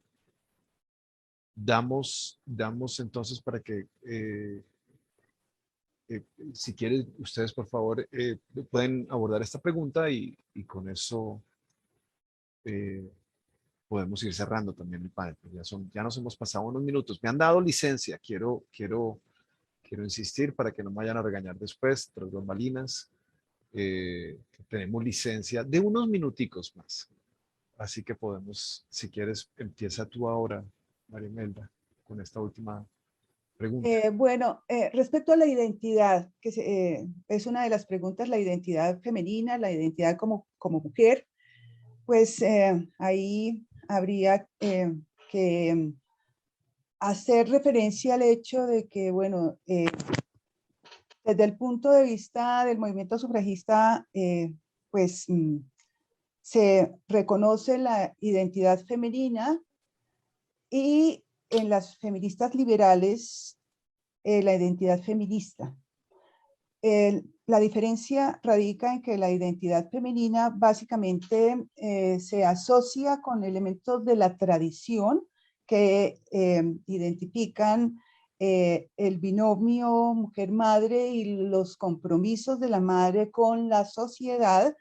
Damos entonces para que, si quieren, ustedes por favor pueden abordar esta pregunta y con eso eh, podemos ir cerrando también el panel, porque ya nos hemos pasado unos minutos. Me han dado licencia, quiero insistir para que no me vayan a regañar después, tras bambalinas. Tenemos licencia de unos minuticos más. Así que podemos, si quieres, empieza tú ahora, María Imelda, con esta última pregunta. Respecto a la identidad, es una de las preguntas, la identidad femenina, la identidad como mujer, pues ahí habría que hacer referencia al hecho de que, bueno, desde el punto de vista del movimiento sufragista, pues se reconoce la identidad femenina y en las feministas liberales la identidad feminista. La diferencia radica en que la identidad femenina básicamente se asocia con elementos de la tradición que identifican el binomio mujer-madre y los compromisos de la madre con la sociedad,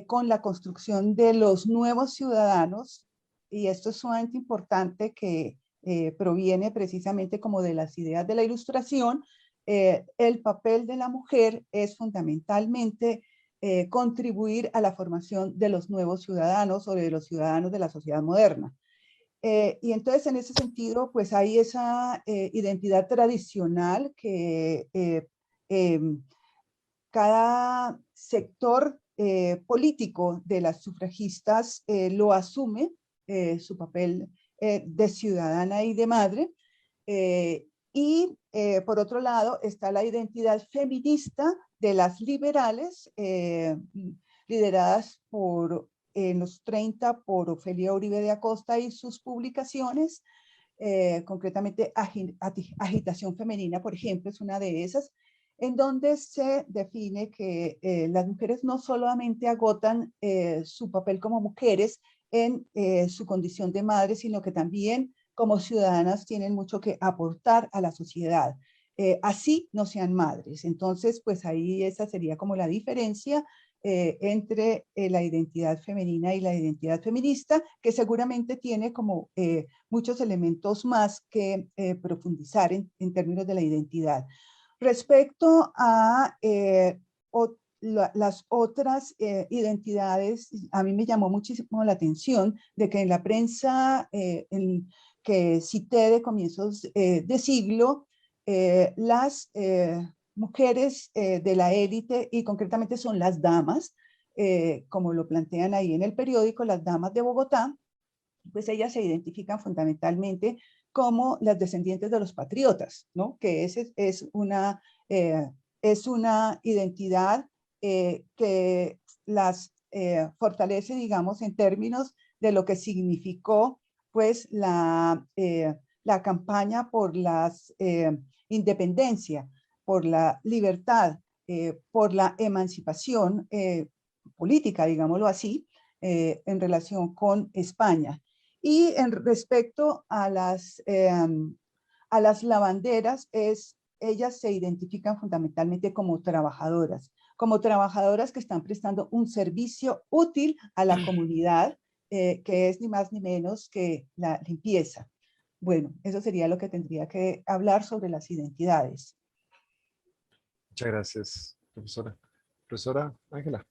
con la construcción de los nuevos ciudadanos. Y esto es sumamente importante que proviene precisamente como de las ideas de la Ilustración. El papel de la mujer es fundamentalmente contribuir a la formación de los nuevos ciudadanos o de los ciudadanos de la sociedad moderna. Y entonces en ese sentido pues hay esa identidad tradicional que cada sector político de las sufragistas lo asume, su papel de ciudadana y de madre. Por otro lado está la identidad feminista de las liberales, lideradas en los 30 por Ofelia Uribe de Acosta y sus publicaciones, concretamente Agitación Femenina, por ejemplo, es una de esas, en donde se define que las mujeres no solamente agotan su papel como mujeres en su condición de madre, sino que también como ciudadanas tienen mucho que aportar a la sociedad. Así no sean madres. Entonces, pues ahí esa sería como la diferencia entre la identidad femenina y la identidad feminista, que seguramente tiene como muchos elementos más que profundizar en términos de la identidad. Respecto a las otras identidades, a mí me llamó muchísimo la atención de que en la prensa que cité de comienzos de siglo, las mujeres de la élite, y concretamente son las damas, como lo plantean ahí en el periódico, las damas de Bogotá, pues ellas se identifican fundamentalmente como las descendientes de los patriotas, ¿no? Que es una identidad que las fortalece, digamos, en términos de lo que significó pues la campaña por la independencia, por la libertad, por la emancipación política, digámoslo así, en relación con España. Y respecto a las lavanderas, es ellas se identifican fundamentalmente como trabajadoras que están prestando un servicio útil a la comunidad, que es ni más ni menos que la limpieza. Bueno, eso sería lo que tendría que hablar sobre las identidades. Muchas gracias, profesora. Profesora Ángela.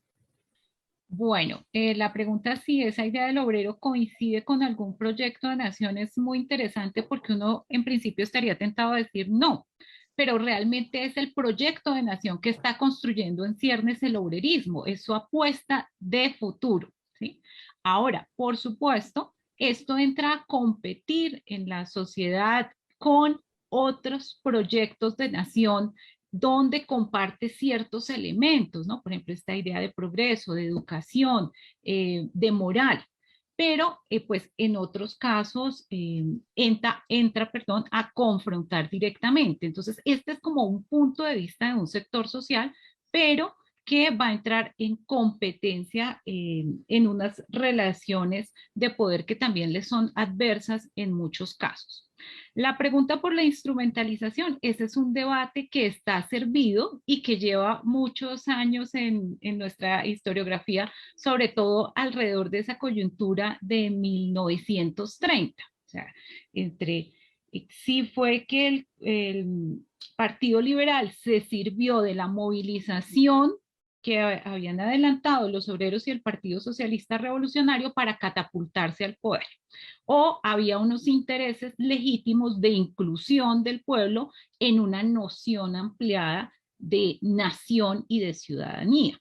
Bueno, la pregunta si esa idea del obrero coincide con algún proyecto de nación es muy interesante porque uno en principio estaría tentado a decir no, pero realmente es el proyecto de nación que está construyendo en ciernes el obrerismo, es su apuesta de futuro, ¿sí? Ahora, por supuesto, esto entra a competir en la sociedad con otros proyectos de nación donde comparte ciertos elementos, ¿no? Por ejemplo, esta idea de progreso, de educación, de moral, pero pues en otros casos entra, a confrontar directamente. Entonces, este es como un punto de vista de un sector social, pero que va a entrar en competencia en unas relaciones de poder que también le son adversas en muchos casos. La pregunta por la instrumentalización, ese es un debate que está servido y que lleva muchos años en nuestra historiografía, sobre todo alrededor de esa coyuntura de 1930. O sea, sí fue que el Partido Liberal se sirvió de la movilización que habían adelantado los obreros y el Partido Socialista Revolucionario para catapultarse al poder. O había unos intereses legítimos de inclusión del pueblo en una noción ampliada de nación y de ciudadanía.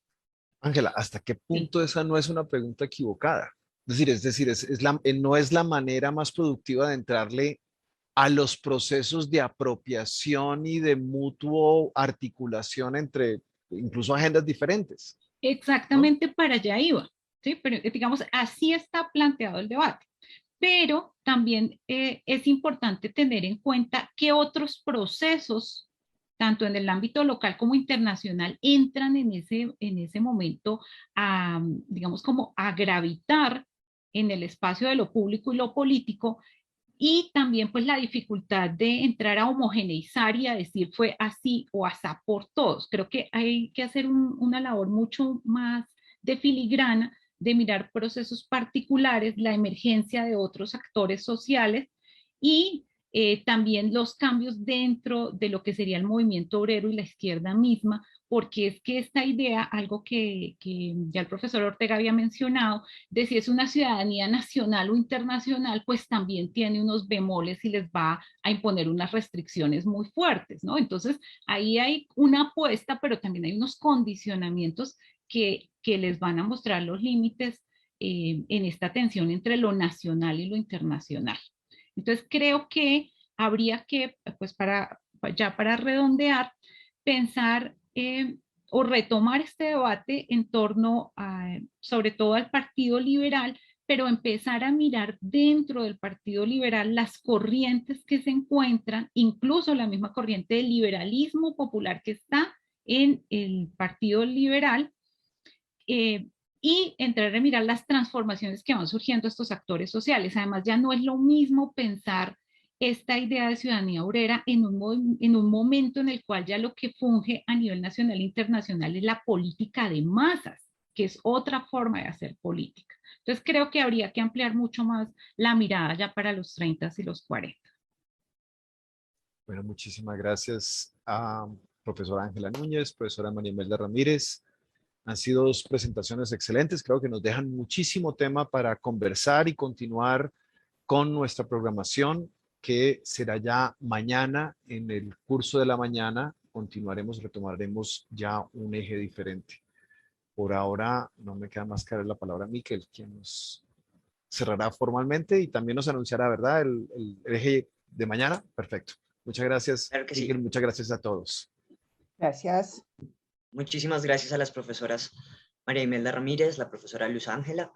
Ángela, ¿hasta qué Sí. punto esa no es una pregunta equivocada? No es la manera más productiva de entrarle a los procesos de apropiación y de mutuo articulación entre incluso agendas diferentes, ¿no? Exactamente para allá iba, ¿sí? Pero digamos, así está planteado el debate. Pero también es importante tener en cuenta que otros procesos, tanto en el ámbito local como internacional, entran en ese momento a, digamos, como a gravitar en el espacio de lo público y lo político, y también pues la dificultad de entrar a homogeneizar y a decir fue así o asá por todos. Creo que hay que hacer una labor mucho más de filigrana, de mirar procesos particulares, la emergencia de otros actores sociales y también los cambios dentro de lo que sería el movimiento obrero y la izquierda misma, porque es que esta idea, algo que ya el profesor Ortega había mencionado, de si es una ciudadanía nacional o internacional, pues también tiene unos bemoles y les va a imponer unas restricciones muy fuertes, ¿no? Entonces, ahí hay una apuesta, pero también hay unos condicionamientos que les van a mostrar los límites en esta tensión entre lo nacional y lo internacional. Entonces, creo que habría que, pues ya para redondear, pensar o retomar este debate en torno a, sobre todo al Partido Liberal, pero empezar a mirar dentro del Partido Liberal las corrientes que se encuentran, incluso la misma corriente del liberalismo popular que está en el Partido Liberal, y entrar a mirar las transformaciones que van surgiendo estos actores sociales. Además, ya no es lo mismo pensar esta idea de ciudadanía obrera en un momento en el cual ya lo que funge a nivel nacional e internacional es la política de masas, que es otra forma de hacer política. Entonces creo que habría que ampliar mucho más la mirada ya para los 30 y los 40. Bueno, muchísimas gracias a profesora Ángela Núñez, profesora María Imelda Ramírez. Han sido dos presentaciones excelentes, creo que nos dejan muchísimo tema para conversar y continuar con nuestra programación, que será ya mañana en el curso de la mañana. Retomaremos ya un eje diferente. Por ahora no me queda más que dar la palabra a Miquel, quien nos cerrará formalmente y también nos anunciará, ¿verdad? El eje de mañana. Perfecto. Muchas gracias, Claro que Miquel, sí. muchas gracias a todos. Gracias. Muchísimas gracias a las profesoras María Imelda Ramírez, la profesora Luz Ángela,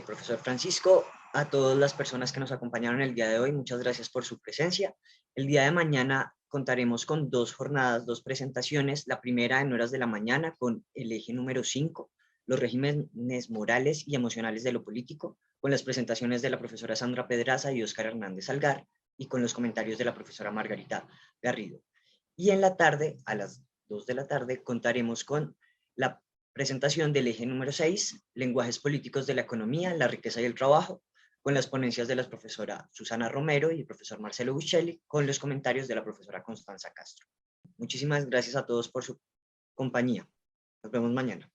profesor Francisco, a todas las personas que nos acompañaron el día de hoy. Muchas gracias por su presencia. El día de mañana contaremos con 2 jornadas, 2 presentaciones. La primera en horas de la mañana con el eje número 5, los regímenes morales y emocionales de lo político, con las presentaciones de la profesora Sandra Pedraza y Óscar Hernández Algar, y con los comentarios de la profesora Margarita Garrido. Y en la tarde, a las 2 de la tarde, contaremos con la presentación del eje número 6, lenguajes políticos de la economía, la riqueza y el trabajo, con las ponencias de la profesora Susana Romero y el profesor Marcelo Buccelli, con los comentarios de la profesora Constanza Castro. Muchísimas gracias a todos por su compañía. Nos vemos mañana.